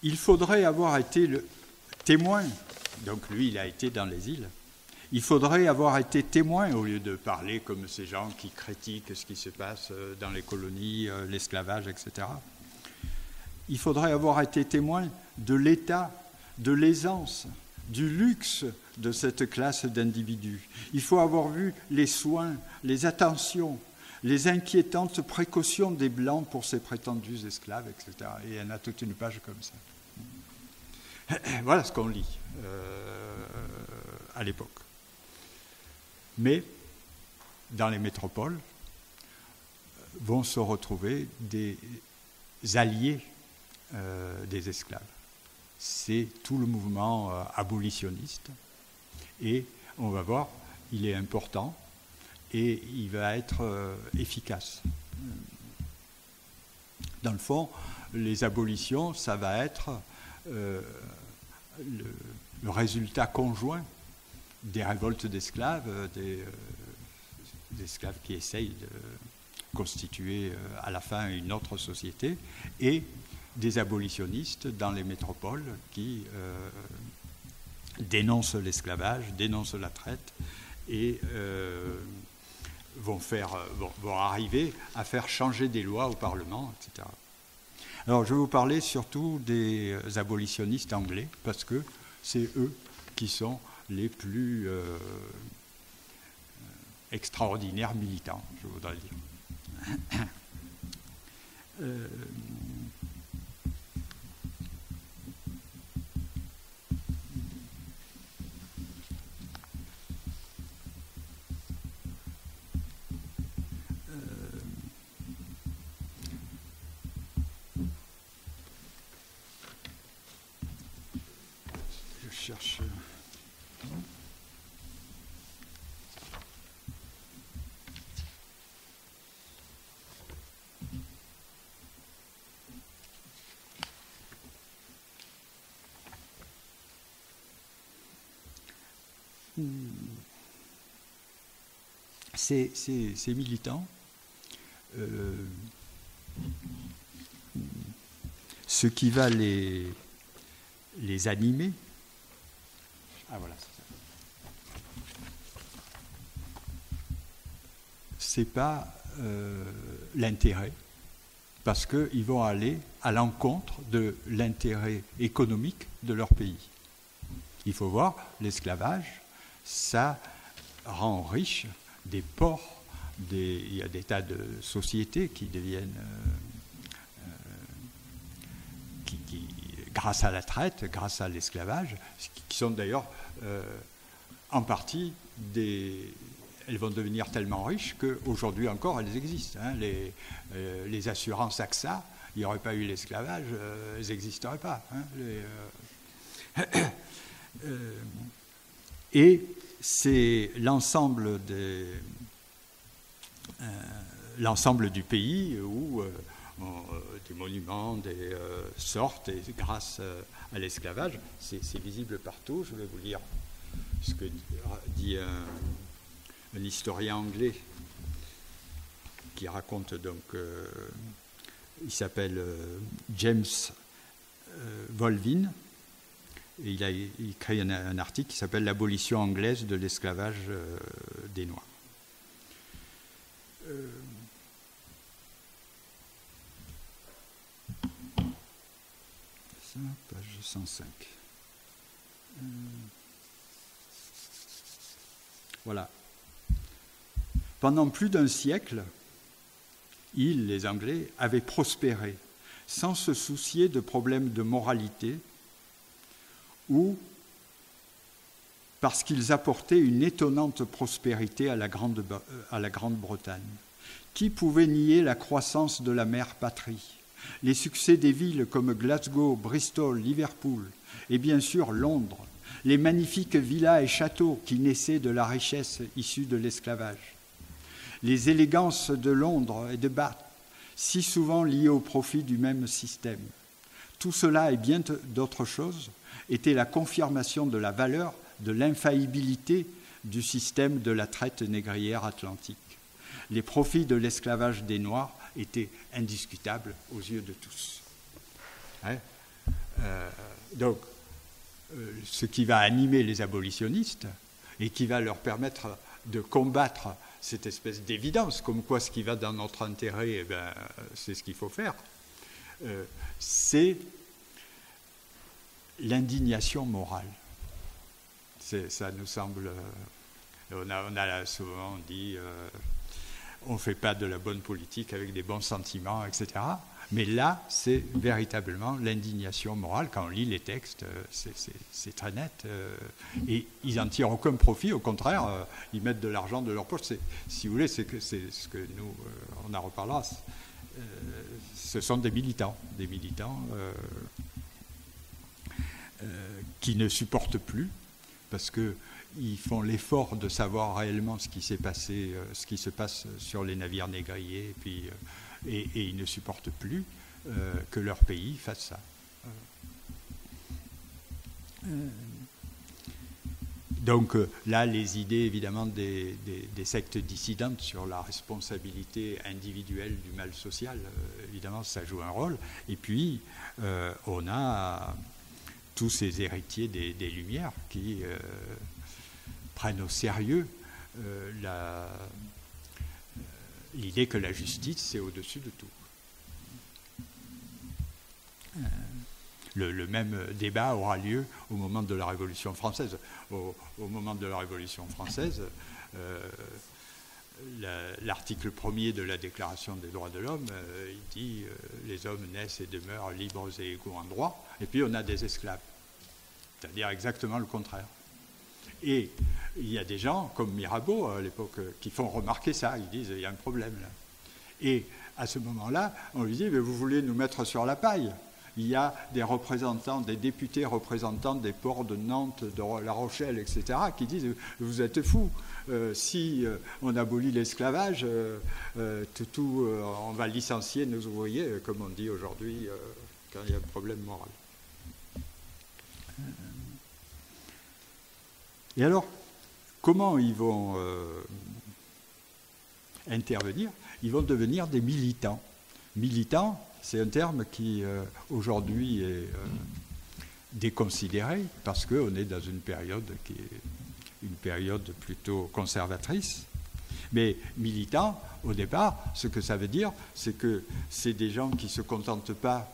Il faudrait avoir été le témoin, donc lui il a été dans les îles, Il faudrait avoir été témoin, au lieu de parler comme ces gens qui critiquent ce qui se passe dans les colonies, l'esclavage, etc. Il faudrait avoir été témoin de l'état, de l'aisance, du luxe de cette classe d'individus. Il faut avoir vu les soins, les attentions, les inquiétantes précautions des Blancs pour ces prétendus esclaves, etc. Et il y en a toute une page comme ça. Voilà ce qu'on lit à l'époque. Mais dans les métropoles vont se retrouver des alliés des esclaves. C'est tout le mouvement abolitionniste et on va voir, il est important et il va être efficace. Dans le fond, les abolitions, ça va être le résultat conjoint des révoltes d'esclaves, des esclaves qui essayent de constituer à la fin une autre société, et des abolitionnistes dans les métropoles qui dénoncent l'esclavage, dénoncent la traite et vont arriver à faire changer des lois au Parlement, etc. Alors je vais vous parler surtout des abolitionnistes anglais, parce que c'est eux qui sont les plus extraordinaires militants, je voudrais dire. Je cherche. Ces militants, ce qui va les animer, voilà, c'est pas l'intérêt, parce qu'ils vont aller à l'encontre de l'intérêt économique de leur pays. Il faut voir, l'esclavage, ça rend riche des ports, il y a des tas de sociétés qui deviennent, grâce à la traite, grâce à l'esclavage, qui sont d'ailleurs en partie elles vont devenir tellement riches qu'aujourd'hui encore elles existent. Hein. Les assurances AXA, il n'y aurait pas eu l'esclavage, elles n'existeraient pas. Hein. Et c'est l'ensemble du pays où des monuments sortent et grâce à l'esclavage, c'est visible partout. Je vais vous lire ce que dit un historien anglais qui raconte donc, il s'appelle James Volvin. Et il a écrit un article qui s'appelle « L'abolition anglaise de l'esclavage des Noirs ». Ça, page 105. Voilà. Pendant plus d'un siècle, les Anglais, avaient prospéré sans se soucier de problèmes de moralité, ou parce qu'ils apportaient une étonnante prospérité à la Grande-Bretagne. Qui pouvait nier la croissance de la mère patrie, les succès des villes comme Glasgow, Bristol, Liverpool et bien sûr Londres, les magnifiques villas et châteaux qui naissaient de la richesse issue de l'esclavage, les élégances de Londres et de Bath, si souvent liées au profit du même système. Tout cela et bien d'autres choses était la confirmation de la valeur, de l'infaillibilité du système de la traite négrière atlantique. Les profits de l'esclavage des Noirs étaient indiscutables aux yeux de tous. Hein? Donc, ce qui va animer les abolitionnistes, et qui va leur permettre de combattre cette espèce d'évidence, comme quoi ce qui va dans notre intérêt, eh ben, c'est ce qu'il faut faire, c'est l'indignation morale. Ça nous semble... on a souvent dit on ne fait pas de la bonne politique avec des bons sentiments, etc. Mais là, c'est véritablement l'indignation morale. Quand on lit les textes, c'est très net. Et ils n'en tirent aucun profit. Au contraire, ils mettent de l'argent de leur poche. Si vous voulez, c'est ce que nous, on en reparlera. Ce sont des militants qui ne supportent plus, parce qu'ils font l'effort de savoir réellement ce qui s'est passé, ce qui se passe sur les navires négriers, et ils ne supportent plus que leur pays fasse ça. Donc là, les idées évidemment des sectes dissidentes sur la responsabilité individuelle du mal social, évidemment, ça joue un rôle. Et puis, on a tous ces héritiers des Lumières qui prennent au sérieux l'idée que la justice, c'est au-dessus de tout. Le même débat aura lieu au moment de la Révolution française. Au moment de la Révolution française, l'article 1er de la Déclaration des droits de l'homme, il dit les hommes naissent et demeurent libres et égaux en droit, et puis on a des esclaves. C'est-à-dire exactement le contraire. Et il y a des gens, comme Mirabeau à l'époque, qui font remarquer ça. Ils disent il y a un problème là. Et à ce moment-là, on lui dit mais vous voulez nous mettre sur la paille. Il y a des représentants, des députés représentants des ports de Nantes, de La Rochelle, etc., qui disent vous êtes fous. Si on abolit l'esclavage, on va licencier nos ouvriers, comme on dit aujourd'hui quand il y a un problème moral. Et alors, comment ils vont intervenir? Ils vont devenir des militants. Militants, c'est un terme qui aujourd'hui est déconsidéré parce qu'on est dans une période qui est une période plutôt conservatrice. Mais militants, au départ, ce que ça veut dire, c'est que c'est des gens qui ne se contentent pas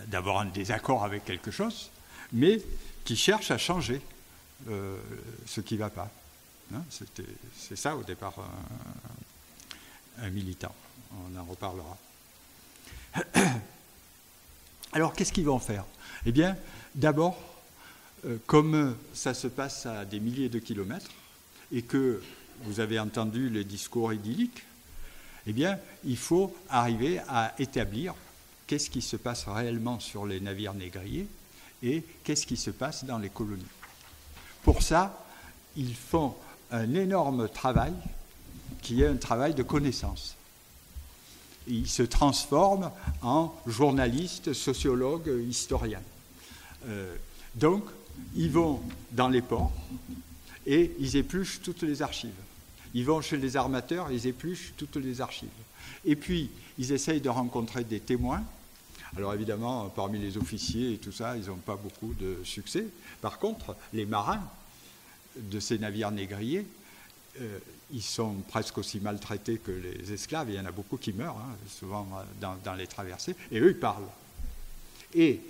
d'avoir un désaccord avec quelque chose, mais qui cherchent à changer ce qui ne va pas. Hein, c'est ça au départ un militant. On en reparlera. Alors qu'est-ce qu'ils vont faire? Eh bien, d'abord, comme ça se passe à des milliers de kilomètres et que vous avez entendu les discours idylliques, eh bien, il faut arriver à établir qu'est-ce qui se passe réellement sur les navires négriers et qu'est-ce qui se passe dans les colonies. Pour ça, ils font un énorme travail qui est un travail de connaissance. Ils se transforment en journalistes, sociologues, historiens. Donc, ils vont dans les ports et ils épluchent toutes les archives. Ils vont chez les armateurs, ils épluchent toutes les archives. Et puis, ils essayent de rencontrer des témoins. Alors évidemment, parmi les officiers et tout ça, ils n'ont pas beaucoup de succès. Par contre, les marins de ces navires négriers, ils sont presque aussi maltraités que les esclaves. Il y en a beaucoup qui meurent, hein, souvent dans les traversées. Et eux, ils parlent. Et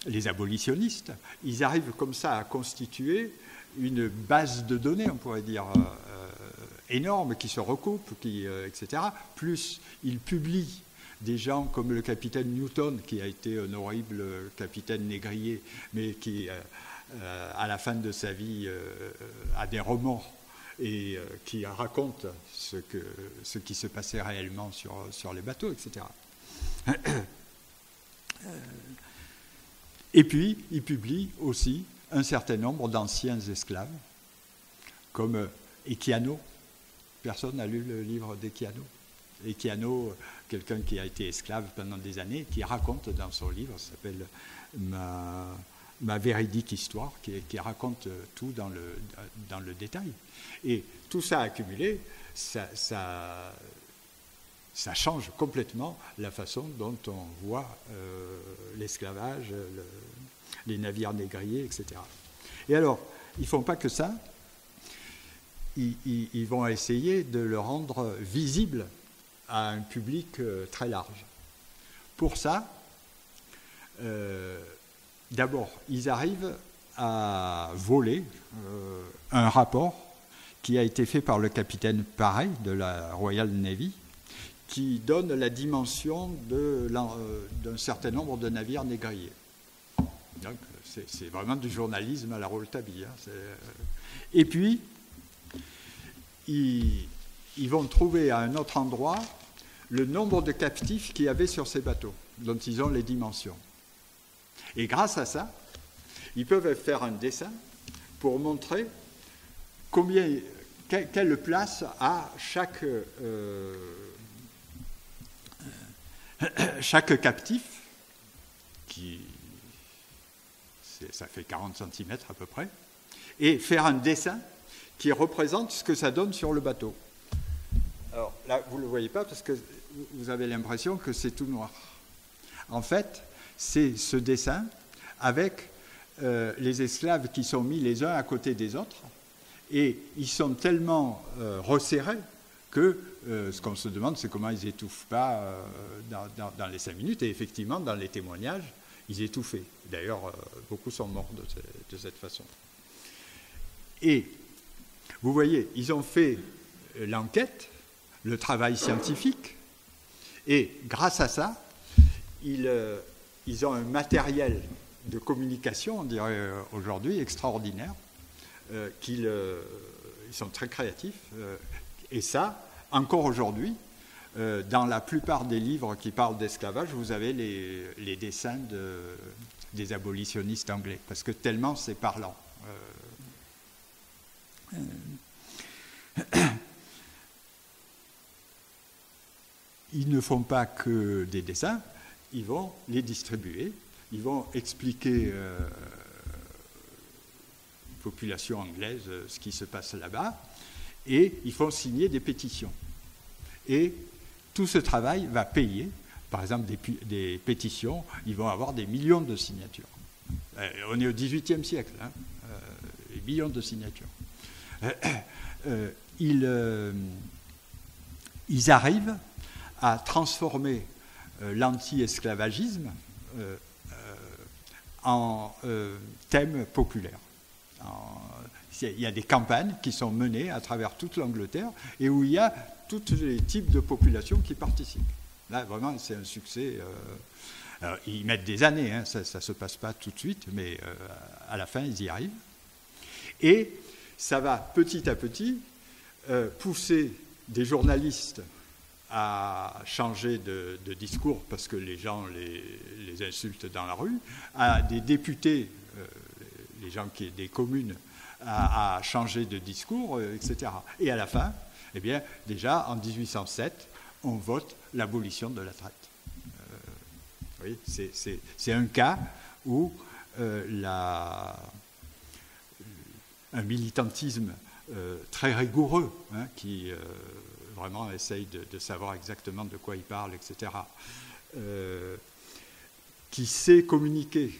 les abolitionnistes, ils arrivent comme ça à constituer une base de données, on pourrait dire, énorme, qui se recoupe, etc. Plus ils publient des gens comme le capitaine Newton, qui a été un horrible capitaine négrier, mais qui, à la fin de sa vie, a des remords et qui raconte ce qui se passait réellement sur les bateaux, etc. Et puis, il publie aussi un certain nombre d'anciens esclaves, comme Echiano. Personne n'a lu le livre d'Echiano. Echiano, quelqu'un qui a été esclave pendant des années, qui raconte dans son livre, ça s'appelle Ma véridique histoire, qui raconte tout dans le détail. Et tout ça accumulé, ça ça change complètement la façon dont on voit l'esclavage, les navires négriers, etc. Et alors, ils ne font pas que ça, ils vont essayer de le rendre visible à un public très large. Pour ça, d'abord, ils arrivent à voler un rapport qui a été fait par le capitaine Paré de la Royal Navy, qui donne la dimension d'un certain nombre de navires négriers. Donc, c'est vraiment du journalisme à la Rouletabille. Hein. Et puis, ils vont trouver à un autre endroit le nombre de captifs qu'il y avait sur ces bateaux, dont ils ont les dimensions. Et grâce à ça, ils peuvent faire un dessin pour montrer quelle place a chaque captif, ça fait 40 cm à peu près, et faire un dessin qui représente ce que ça donne sur le bateau. Alors là, vous ne le voyez pas parce que vous avez l'impression que c'est tout noir. En fait, c'est ce dessin avec les esclaves qui sont mis les uns à côté des autres, et ils sont tellement resserrés que ce qu'on se demande, c'est comment ils n'étouffent pas dans les 5 minutes. Et effectivement, dans les témoignages, ils étouffaient. D'ailleurs, beaucoup sont morts de cette façon. Et vous voyez, ils ont fait l'enquête, le travail scientifique, et grâce à ça, ils ont un matériel de communication, on dirait aujourd'hui, extraordinaire. Ils sont très créatifs. Et ça, encore aujourd'hui, dans la plupart des livres qui parlent d'esclavage, vous avez les dessins des abolitionnistes anglais, parce que tellement c'est parlant. Ils ne font pas que des dessins, ils vont les distribuer, ils vont expliquer aux populations anglaises ce qui se passe là-bas, et ils font signer des pétitions. Et tout ce travail va payer, par exemple des pétitions, ils vont avoir des millions de signatures. On est au XVIIIe siècle, hein, des millions de signatures. Ils arrivent à transformer l'anti-esclavagisme en thème populaire. Il y a des campagnes qui sont menées à travers toute l'Angleterre et où il y a tous les types de populations qui participent. Là, vraiment, c'est un succès. Alors, ils mettent des années, hein, ça ne se passe pas tout de suite, mais à la fin, ils y arrivent. Et ça va petit à petit pousser des journalistes à changer de discours parce que les gens les insultent dans la rue, à des députés, les gens des communes, à changer de discours, etc. Et à la fin, eh bien, déjà en 1807, on vote l'abolition de la traite. Oui, c'est un cas où un militantisme très rigoureux, hein, qui vraiment essaye de savoir exactement de quoi il parle, etc., qui sait communiquer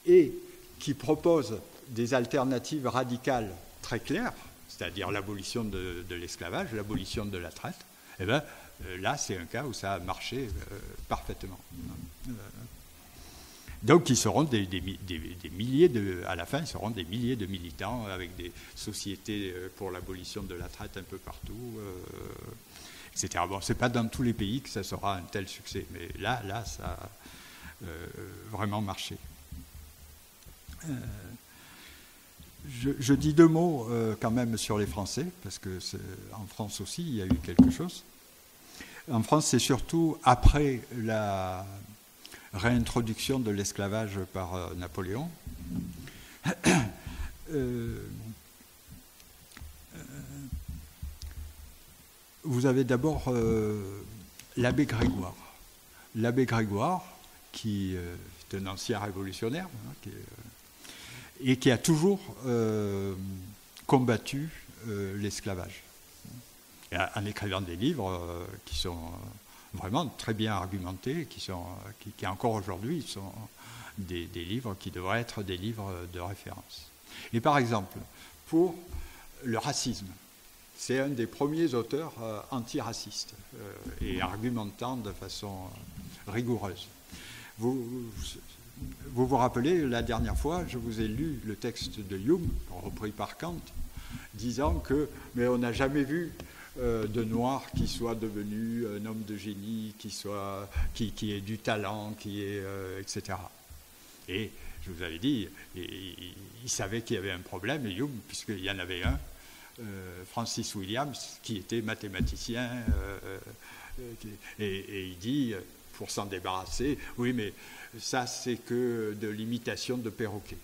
et qui propose des alternatives radicales très claires, c'est-à-dire l'abolition de l'esclavage, l'abolition de la traite, eh bien, là, c'est un cas où ça a marché parfaitement. Donc, ils seront des milliers à la fin, ils seront des milliers de militants avec des sociétés pour l'abolition de la traite un peu partout, etc. Bon, c'est pas dans tous les pays que ça sera un tel succès, mais là, ça a vraiment marché. Je dis 2 mots quand même sur les Français, parce que en France aussi, il y a eu quelque chose. En France, c'est surtout après la réintroduction de l'esclavage par Napoléon. Vous avez d'abord l'abbé Grégoire. L'abbé Grégoire, qui est un ancien révolutionnaire, hein, et qui a toujours combattu l'esclavage. en écrivant des livres qui sont vraiment très bien argumentés, qui encore aujourd'hui sont des livres qui devraient être des livres de référence. Et par exemple, pour le racisme, c'est un des premiers auteurs antiracistes et argumentant de façon rigoureuse. Vous vous rappelez, la dernière fois, je vous ai lu le texte de Hume, repris par Kant, disant que mais on n'a jamais vu de noir qui soit devenu un homme de génie, qui ait du talent, etc. Et je vous avais dit, il savait qu'il y avait un problème, Hume, puisqu'il y en avait un, Francis Williams, qui était mathématicien, et il dit, pour s'en débarrasser, oui, mais ça, c'est que de l'imitation de perroquet.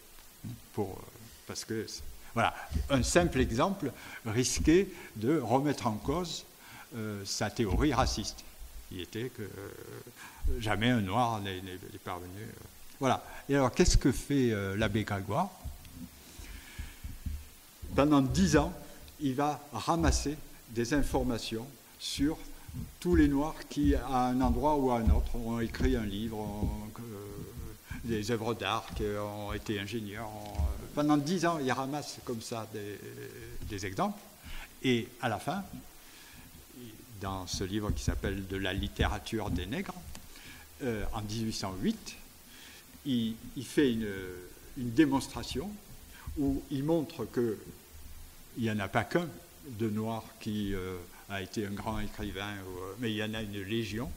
Parce que, voilà, un simple exemple risquait de remettre en cause sa théorie raciste, qui était que jamais un noir n'est parvenu. Voilà. Et alors, qu'est-ce que fait l'abbé Grégoire? Pendant 10 ans, il va ramasser des informations sur tous les Noirs qui, à un endroit ou à un autre, ont écrit un livre, des œuvres d'art, qui ont été ingénieurs. Pendant 10 ans, il ramasse comme ça des exemples. Et à la fin, dans ce livre qui s'appelle « De la littérature des nègres », en 1808, il fait une démonstration où il montre qu'il n'y en a pas qu'un de noir qui a été un grand écrivain, mais il y en a une légion,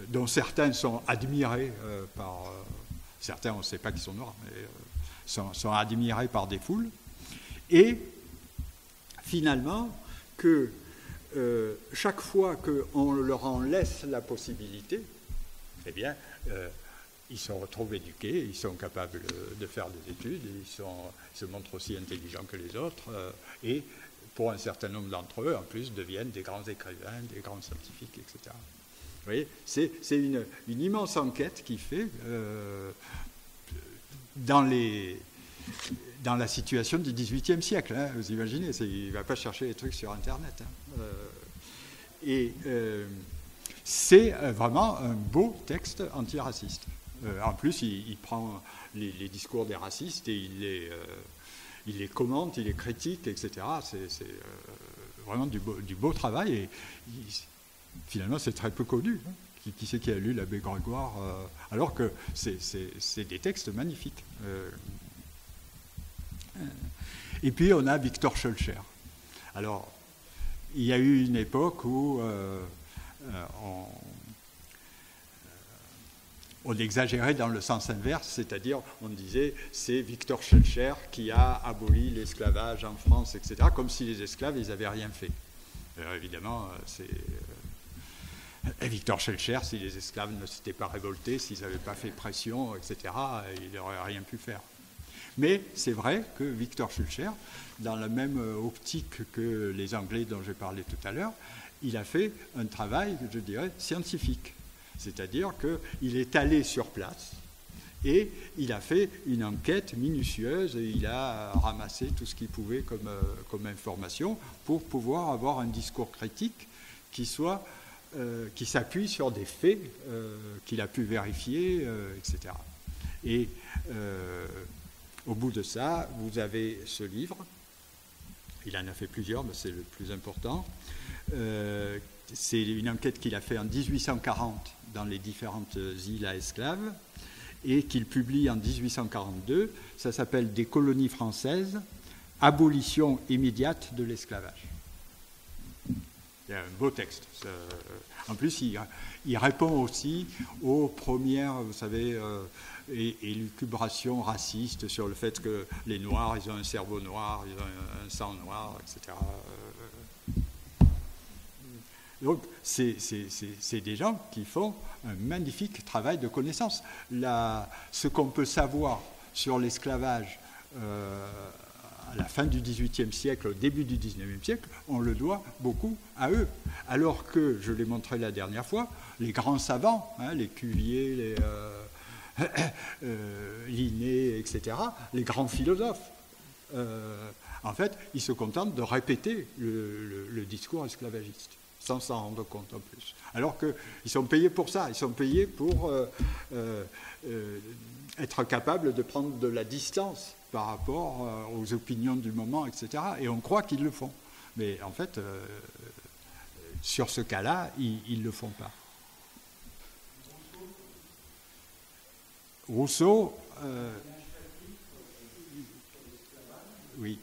dont certains sont admirés par... certains, on ne sait pas qu'ils sont noirs, mais sont admirés par des foules. Et finalement, que chaque fois qu'on leur en laisse la possibilité, eh bien, ils se retrouvent éduqués, ils sont capables de faire des études, ils se montrent aussi intelligents que les autres, et pour un certain nombre d'entre eux, en plus, deviennent des grands écrivains, des grands scientifiques, etc. Vous voyez, c'est une immense enquête qui fait dans la situation du XVIIIe siècle. Hein, vous imaginez, il ne va pas chercher les trucs sur Internet. Hein, c'est vraiment un beau texte antiraciste. En plus, il prend les discours des racistes et il les commente, il les critique, etc. C'est vraiment du beau travail. Et finalement, c'est très peu connu. Hein. Qui c'est qui a lu l'abbé Grégoire alors que c'est des textes magnifiques. Et puis, on a Victor Schœlcher. Alors, il y a eu une époque où on exagérait dans le sens inverse, c'est-à-dire on disait c'est Victor Schœlcher qui a aboli l'esclavage en France, etc., comme si les esclaves, ils n'avaient rien fait. Alors, évidemment, c'est... Victor Schœlcher, si les esclaves ne s'étaient pas révoltés, s'ils n'avaient pas fait pression, etc., il n'aurait rien pu faire. Mais c'est vrai que Victor Schœlcher, dans la même optique que les Anglais dont j'ai parlé tout à l'heure, il a fait un travail, je dirais, scientifique. C'est-à-dire qu'il est allé sur place et il a fait une enquête minutieuse et il a ramassé tout ce qu'il pouvait comme information pour pouvoir avoir un discours critique qui s'appuie sur des faits qu'il a pu vérifier, etc. Et au bout de ça, vous avez ce livre. Il en a fait plusieurs, mais c'est le plus important. C'est une enquête qu'il a fait en 1840 dans les différentes îles à esclaves et qu'il publie en 1842. Ça s'appelle « Des colonies françaises, abolition immédiate de l'esclavage ». Il y a un beau texte. En plus, il répond aussi aux premières, vous savez, élucubrations racistes sur le fait que les Noirs, ils ont un cerveau noir, ils ont un sang noir, etc. Donc, c'est des gens qui font un magnifique travail de connaissance. Ce qu'on peut savoir sur l'esclavage à la fin du XVIIIe siècle, au début du XIXe siècle, on le doit beaucoup à eux. Alors que, je l'ai montré la dernière fois, les grands savants, hein, les Cuvier, Linné, etc., les grands philosophes, en fait, ils se contentent de répéter le discours esclavagiste, sans s'en rendre compte en plus. Alors qu'ils sont payés pour ça, ils sont payés pour être capables de prendre de la distance par rapport aux opinions du moment, etc. Et on croit qu'ils le font. Mais en fait, sur ce cas-là, ils ne le font pas. Rousseau, oui.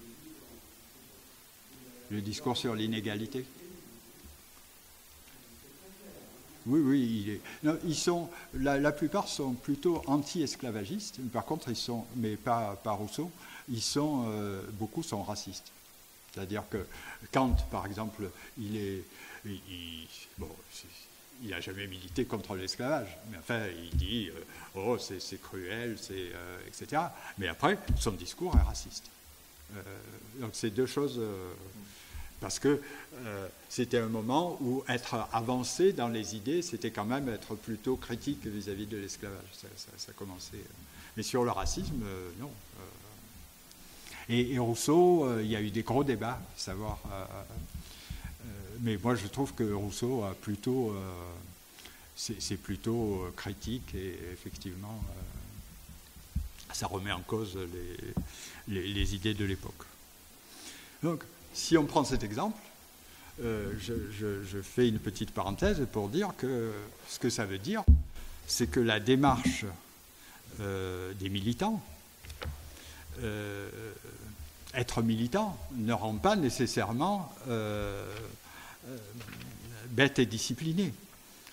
Le discours sur l'inégalité. Oui, oui. La plupart sont plutôt anti-esclavagistes. Par contre, mais pas Rousseau, beaucoup sont racistes. C'est-à-dire que Kant, par exemple, il n'a jamais milité contre l'esclavage, mais enfin, il dit oh, c'est cruel, etc. Mais après, son discours est raciste. Donc, c'est deux choses. Parce que c'était un moment où être avancé dans les idées, c'était quand même être plutôt critique vis-à-vis de l'esclavage. Ça commençait. Mais sur le racisme, non. Et Rousseau, il y a eu des gros débats, savoir. Mais moi, je trouve que Rousseau a plutôt, c'est plutôt critique et effectivement, ça remet en cause les idées de l'époque. Donc, si on prend cet exemple, je fais une petite parenthèse pour dire que ce que ça veut dire, c'est que la démarche des militants, être militant ne rend pas nécessairement bête et discipliné.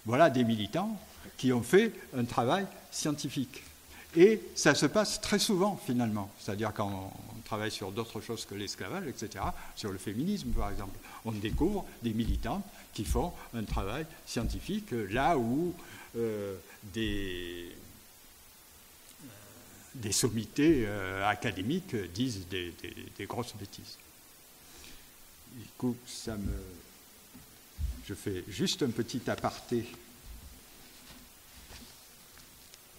Voilà des militants qui ont fait un travail scientifique. Et ça se passe très souvent, finalement. C'est-à-dire quand on travaille sur d'autres choses que l'esclavage, etc., sur le féminisme, par exemple, on découvre des militants qui font un travail scientifique là où des sommités académiques disent des grosses bêtises. Du coup, je fais juste un petit aparté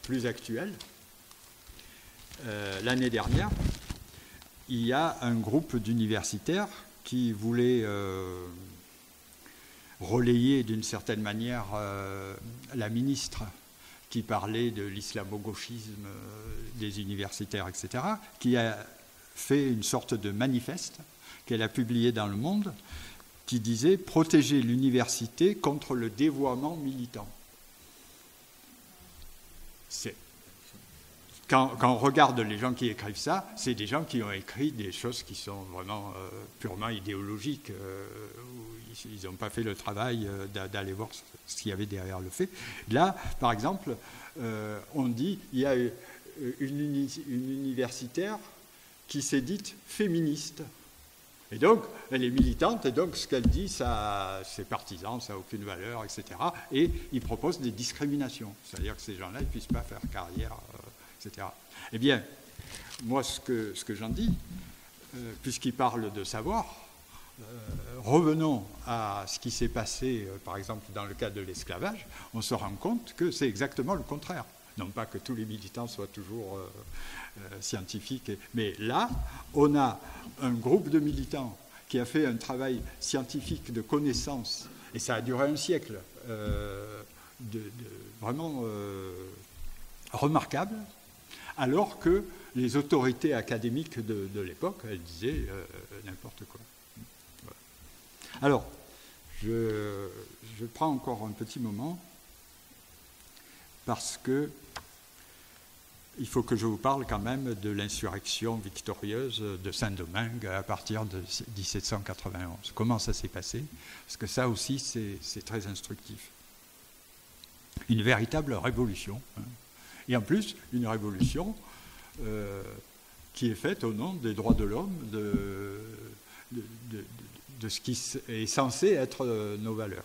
plus actuel. L'année dernière, il y a un groupe d'universitaires qui voulait relayer d'une certaine manière la ministre qui parlait de l'islamo-gauchisme des universitaires, etc., qui a fait une sorte de manifeste qu'elle a publié dans Le Monde qui disait « Protéger l'université contre le dévoiement militant ». Quand on regarde les gens qui écrivent ça, c'est des gens qui ont écrit des choses qui sont vraiment purement idéologiques. Où ils n'ont pas fait le travail d'aller voir ce qu'il y avait derrière le fait. Là, par exemple, on dit il y a une universitaire qui s'est dite féministe. Et donc, elle est militante, et donc ce qu'elle dit, c'est partisan, ça n'a aucune valeur, etc. Et ils proposent des discriminations. C'est-à-dire que ces gens-là ne puissent pas faire carrière, etc. Eh bien, moi, ce que j'en dis, puisqu'ils parlent de savoir, revenons à ce qui s'est passé, par exemple, dans le cas de l'esclavage, on se rend compte que c'est exactement le contraire. Non pas que tous les militants soient toujours scientifiques, mais là, on a un groupe de militants qui a fait un travail scientifique de connaissance, et ça a duré un siècle, vraiment remarquable, alors que les autorités académiques de l'époque, elles disaient n'importe quoi. Voilà. Alors, je prends encore un petit moment, parce que il faut que je vous parle quand même de l'insurrection victorieuse de Saint-Domingue à partir de 1791. Comment ça s'est passé? Parce que ça aussi, c'est très instructif. Une véritable révolution. Hein. Et en plus, une révolution qui est faite au nom des droits de l'homme, de ce qui est censé être nos valeurs.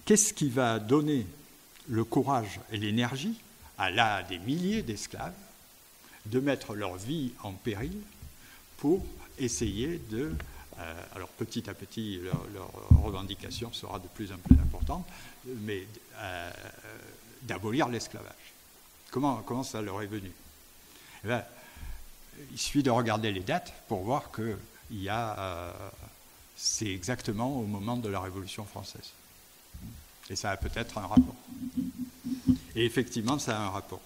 Qu'est-ce qui va donner le courage et l'énergie à des milliers d'esclaves de mettre leur vie en péril pour essayer de... alors petit à petit, leur revendication sera de plus en plus importante, mais d'abolir l'esclavage. Comment ça leur est venu? Eh bien, il suffit de regarder les dates pour voir que c'est exactement au moment de la Révolution française. Et ça a peut-être un rapport. Et effectivement, ça a un rapport.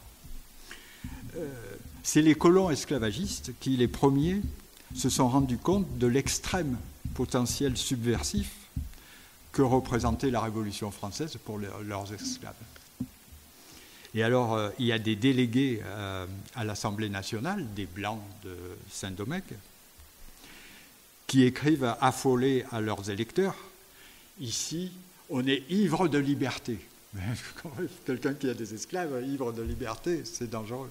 C'est les colons esclavagistes qui, les premiers, se sont rendus compte de l'extrême potentiel subversif que représentait la Révolution française pour leurs esclaves. Et alors, il y a des délégués à l'Assemblée nationale, des Blancs de Saint-Domingue, qui écrivent affolés à leurs électeurs, « Ici, on est ivre de liberté. » Quelqu'un qui a des esclaves, ivre de liberté, c'est dangereux.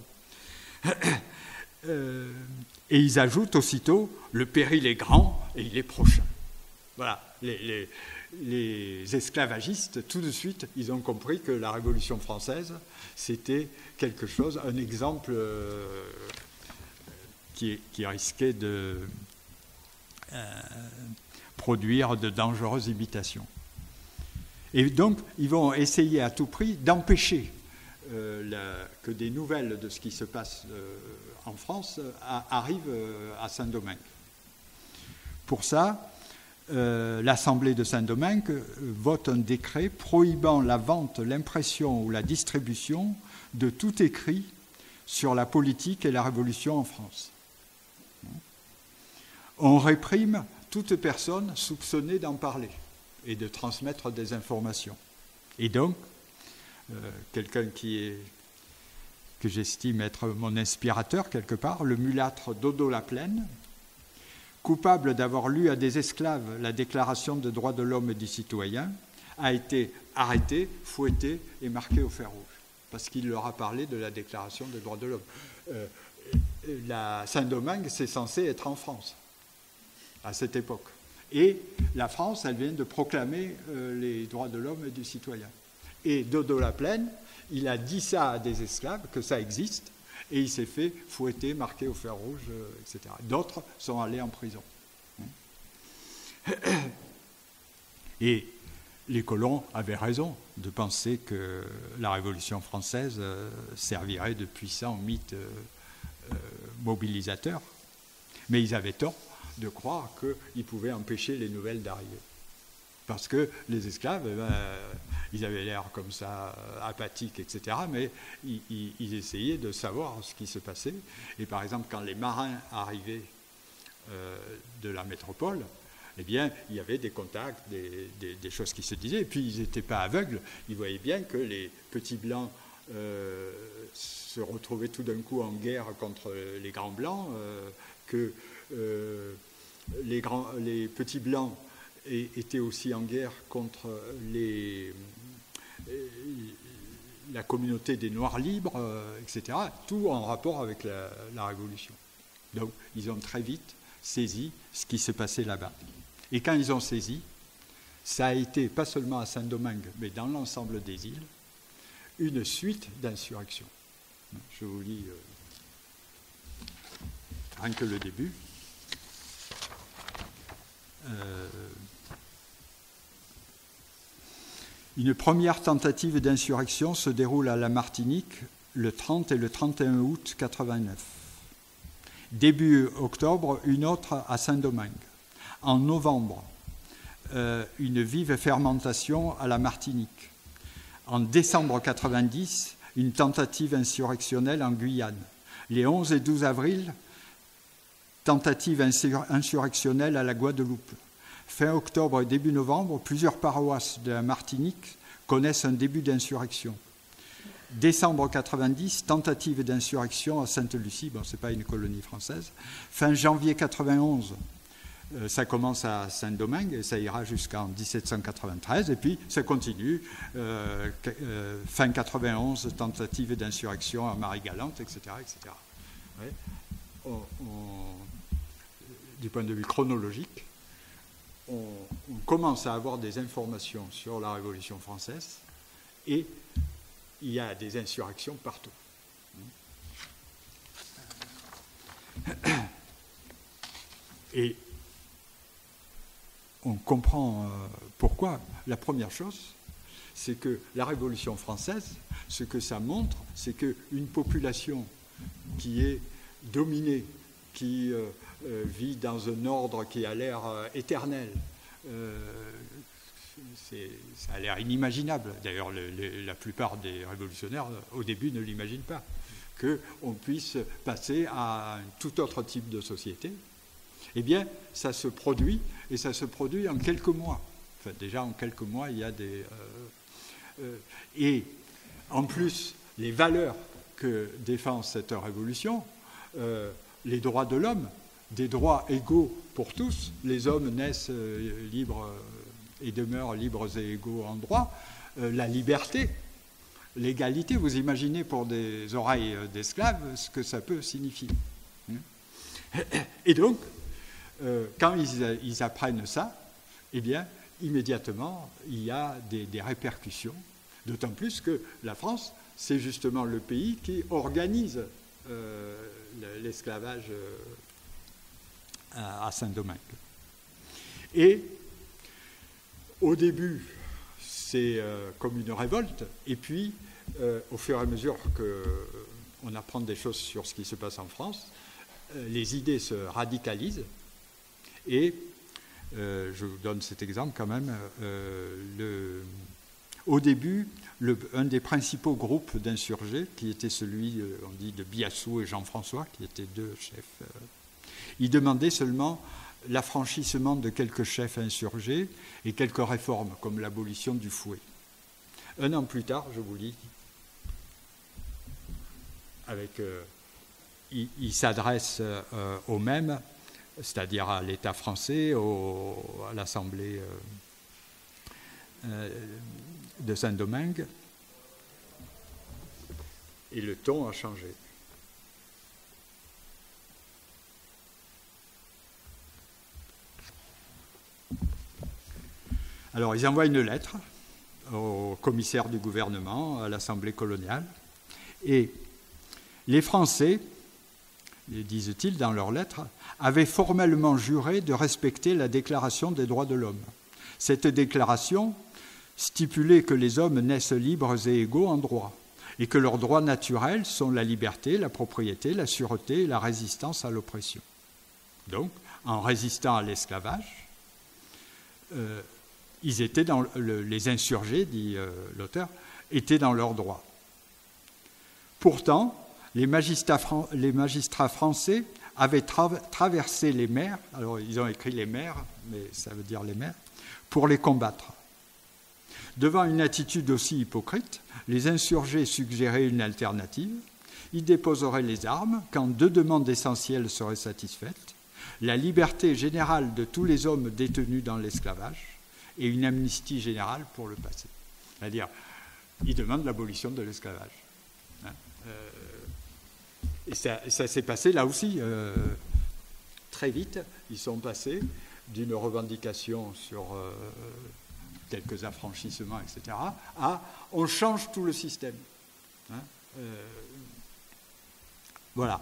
Et ils ajoutent aussitôt, « Le péril est grand et il est prochain. » Voilà, les esclavagistes, tout de suite, ils ont compris que la Révolution française, c'était quelque chose, un exemple qui risquait de produire de dangereuses imitations. Et donc, ils vont essayer à tout prix d'empêcher que des nouvelles de ce qui se passe en France arrivent à Saint-Domingue. Pour ça, l'Assemblée de Saint-Domingue vote un décret prohibant la vente, l'impression ou la distribution de tout écrit sur la politique et la Révolution en France. On réprime toute personne soupçonnée d'en parler et de transmettre des informations. Et donc, quelqu'un que j'estime être mon inspirateur quelque part, le mulâtre Dodo Laplaine, coupable d'avoir lu à des esclaves la Déclaration des droits de l'homme et du citoyen, a été arrêté, fouetté et marqué au fer rouge, parce qu'il leur a parlé de la Déclaration des droits de l'homme. La Saint-Domingue, c'est censé être en France, à cette époque. Et la France, elle vient de proclamer les droits de l'homme et du citoyen. Et Dodo Laplaine, il a dit ça à des esclaves, que ça existe, et il s'est fait fouetter, marquer au fer rouge, etc. D'autres sont allés en prison. Et les colons avaient raison de penser que la Révolution française servirait de puissant mythe mobilisateur. Mais ils avaient tort de croire qu'ils pouvaient empêcher les nouvelles d'arriver. Parce que les esclaves, ils avaient l'air comme ça, apathiques, etc. Mais ils essayaient de savoir ce qui se passait. Et par exemple, quand les marins arrivaient de la métropole, eh bien, il y avait des contacts, des choses qui se disaient. Et puis, ils n'étaient pas aveugles. Ils voyaient bien que les petits blancs se retrouvaient tout d'un coup en guerre contre les grands blancs, que les petits blancs étaient aussi en guerre contre la communauté des Noirs libres, etc. Tout en rapport avec la Révolution. Donc, ils ont très vite saisi ce qui se passait là-bas. Et quand ils ont saisi, ça a été, pas seulement à Saint-Domingue, mais dans l'ensemble des îles, une suite d'insurrections. Je vous lis rien que le début. Une première tentative d'insurrection se déroule à la Martinique le 30 et le 31 août 89. Début octobre, une autre à Saint-Domingue. En novembre, une vive fermentation à la Martinique. En décembre 90, une tentative insurrectionnelle en Guyane. Les 11 et 12 avril, tentative insurrectionnelle à la Guadeloupe. Fin octobre et début novembre, plusieurs paroisses de la Martinique connaissent un début d'insurrection. Décembre 90, tentative d'insurrection à Sainte-Lucie, bon, ce n'est pas une colonie française. Fin janvier 91, ça commence à Saint-Domingue et ça ira jusqu'en 1793, et puis ça continue. Fin 91, tentative d'insurrection à Marie-Galante, etc. etc. Ouais. Du point de vue chronologique, on commence à avoir des informations sur la Révolution française et il y a des insurrections partout. Et on comprend pourquoi. La première chose, c'est que la Révolution française, ce que ça montre, c'est qu'une population qui est dominée, qui vit dans un ordre qui a l'air éternel, ça a l'air inimaginable. D'ailleurs, la plupart des révolutionnaires, au début, ne l'imaginent pas, qu'on puisse passer à un tout autre type de société. Eh bien, ça se produit, et ça se produit en quelques mois. Enfin, déjà, en quelques mois, il y a des... et en plus, les valeurs que défend cette révolution, les droits de l'homme, des droits égaux pour tous, les hommes naissent libres et demeurent libres et égaux en droit, la liberté, l'égalité, vous imaginez pour des oreilles d'esclaves ce que ça peut signifier. Et donc, quand ils apprennent ça, eh bien, immédiatement, il y a des répercussions, d'autant plus que la France, c'est justement le pays qui organise l'esclavage à Saint-Domingue. Et au début, c'est comme une révolte, et puis, au fur et à mesure qu'on apprend des choses sur ce qui se passe en France, les idées se radicalisent, et je vous donne cet exemple quand même. Au début, un des principaux groupes d'insurgés, qui était celui, on dit, de Biassou et Jean-François, qui étaient deux chefs, ils demandaient seulement l'affranchissement de quelques chefs insurgés et quelques réformes, comme l'abolition du fouet. Un an plus tard, je vous lis, il s'adresse aux mêmes, c'est-à-dire à l'État français, à l'Assemblée de Saint-Domingue, et le ton a changé. Alors, ils envoient une lettre au commissaire du gouvernement, à l'Assemblée coloniale, et les Français, disent-ils dans leur lettre, avaient formellement juré de respecter la Déclaration des droits de l'homme. Cette déclaration stipulait que les hommes naissent libres et égaux en droit, et que leurs droits naturels sont la liberté, la propriété, la sûreté et la résistance à l'oppression. Donc, en résistant à l'esclavage, les insurgés, dit l'auteur, étaient dans leurs droits. Pourtant, les magistrats français avaient traversé les mers, alors ils ont écrit les mers, mais ça veut dire les mers, pour les combattre. Devant une attitude aussi hypocrite, les insurgés suggéraient une alternative. Ils déposeraient les armes quand deux demandes essentielles seraient satisfaites: la liberté générale de tous les hommes détenus dans l'esclavage et une amnistie générale pour le passé. C'est-à-dire, ils demandent l'abolition de l'esclavage. Et ça s'est passé là aussi très vite. Ils sont passés d'une revendication sur quelques affranchissements, etc., à on change tout le système. Voilà.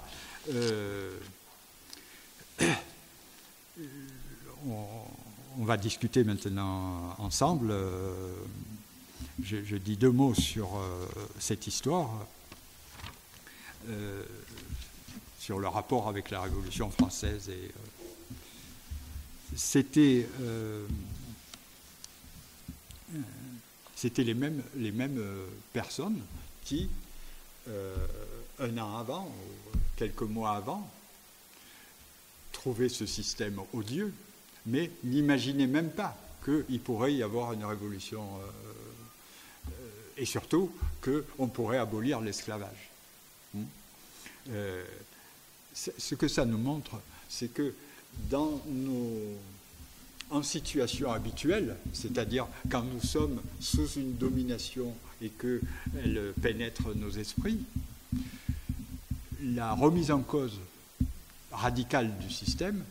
On va discuter maintenant ensemble. Je dis deux mots sur cette histoire, sur le rapport avec la Révolution française. Et c'était les mêmes personnes qui, un an avant, ou quelques mois avant, trouvaient ce système odieux, mais n'imaginaient même pas qu'il pourrait y avoir une révolution, et surtout qu'on pourrait abolir l'esclavage. Ce que ça nous montre, c'est que en situation habituelle, c'est-à-dire quand nous sommes sous une domination et qu'elle pénètre nos esprits, la remise en cause radicale du système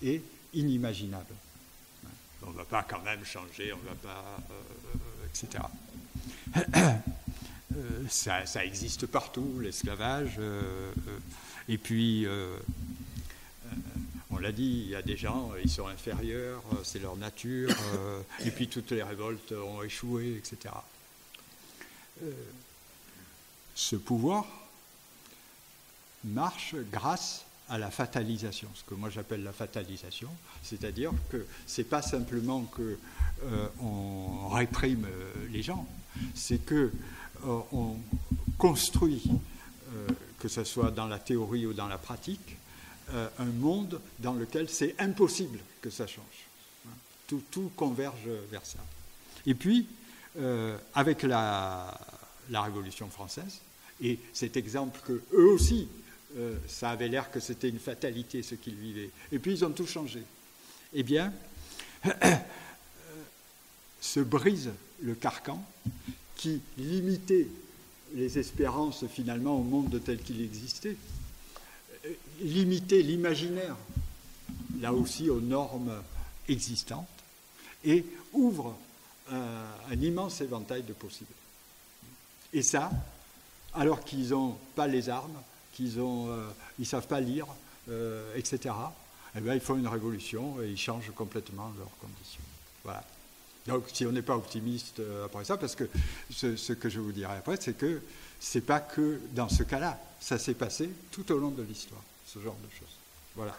est inimaginable. On ne va pas quand même changer, on ne va pas... etc. Ça existe partout, l'esclavage, et puis on l'a dit, il y a des gens, ils sont inférieurs, c'est leur nature, et puis toutes les révoltes ont échoué, etc. Ce pouvoir marche grâce à la fatalisation, ce que moi j'appelle la fatalisation, c'est-à-dire que c'est pas simplement que on réprime les gens, c'est que on construit, que ce soit dans la théorie ou dans la pratique, un monde dans lequel c'est impossible que ça change. Tout converge vers ça. Et puis, avec la Révolution française, et cet exemple que eux aussi, ça avait l'air que c'était une fatalité ce qu'ils vivaient, et puis ils ont tout changé. Eh bien, se brise le carcan qui limitait les espérances finalement au monde tel qu'il existait, limiter l'imaginaire, là aussi aux normes existantes, et ouvre un immense éventail de possibles. Et ça, alors qu'ils n'ont pas les armes, qu'ils ne savent pas lire, etc., eh bien, ils font une révolution et ils changent complètement leurs conditions. Voilà. Donc, si on n'est pas optimiste après ça, parce que ce que je vous dirai après, c'est que c'est pas que dans ce cas-là. Ça s'est passé tout au long de l'histoire, ce genre de choses. Voilà.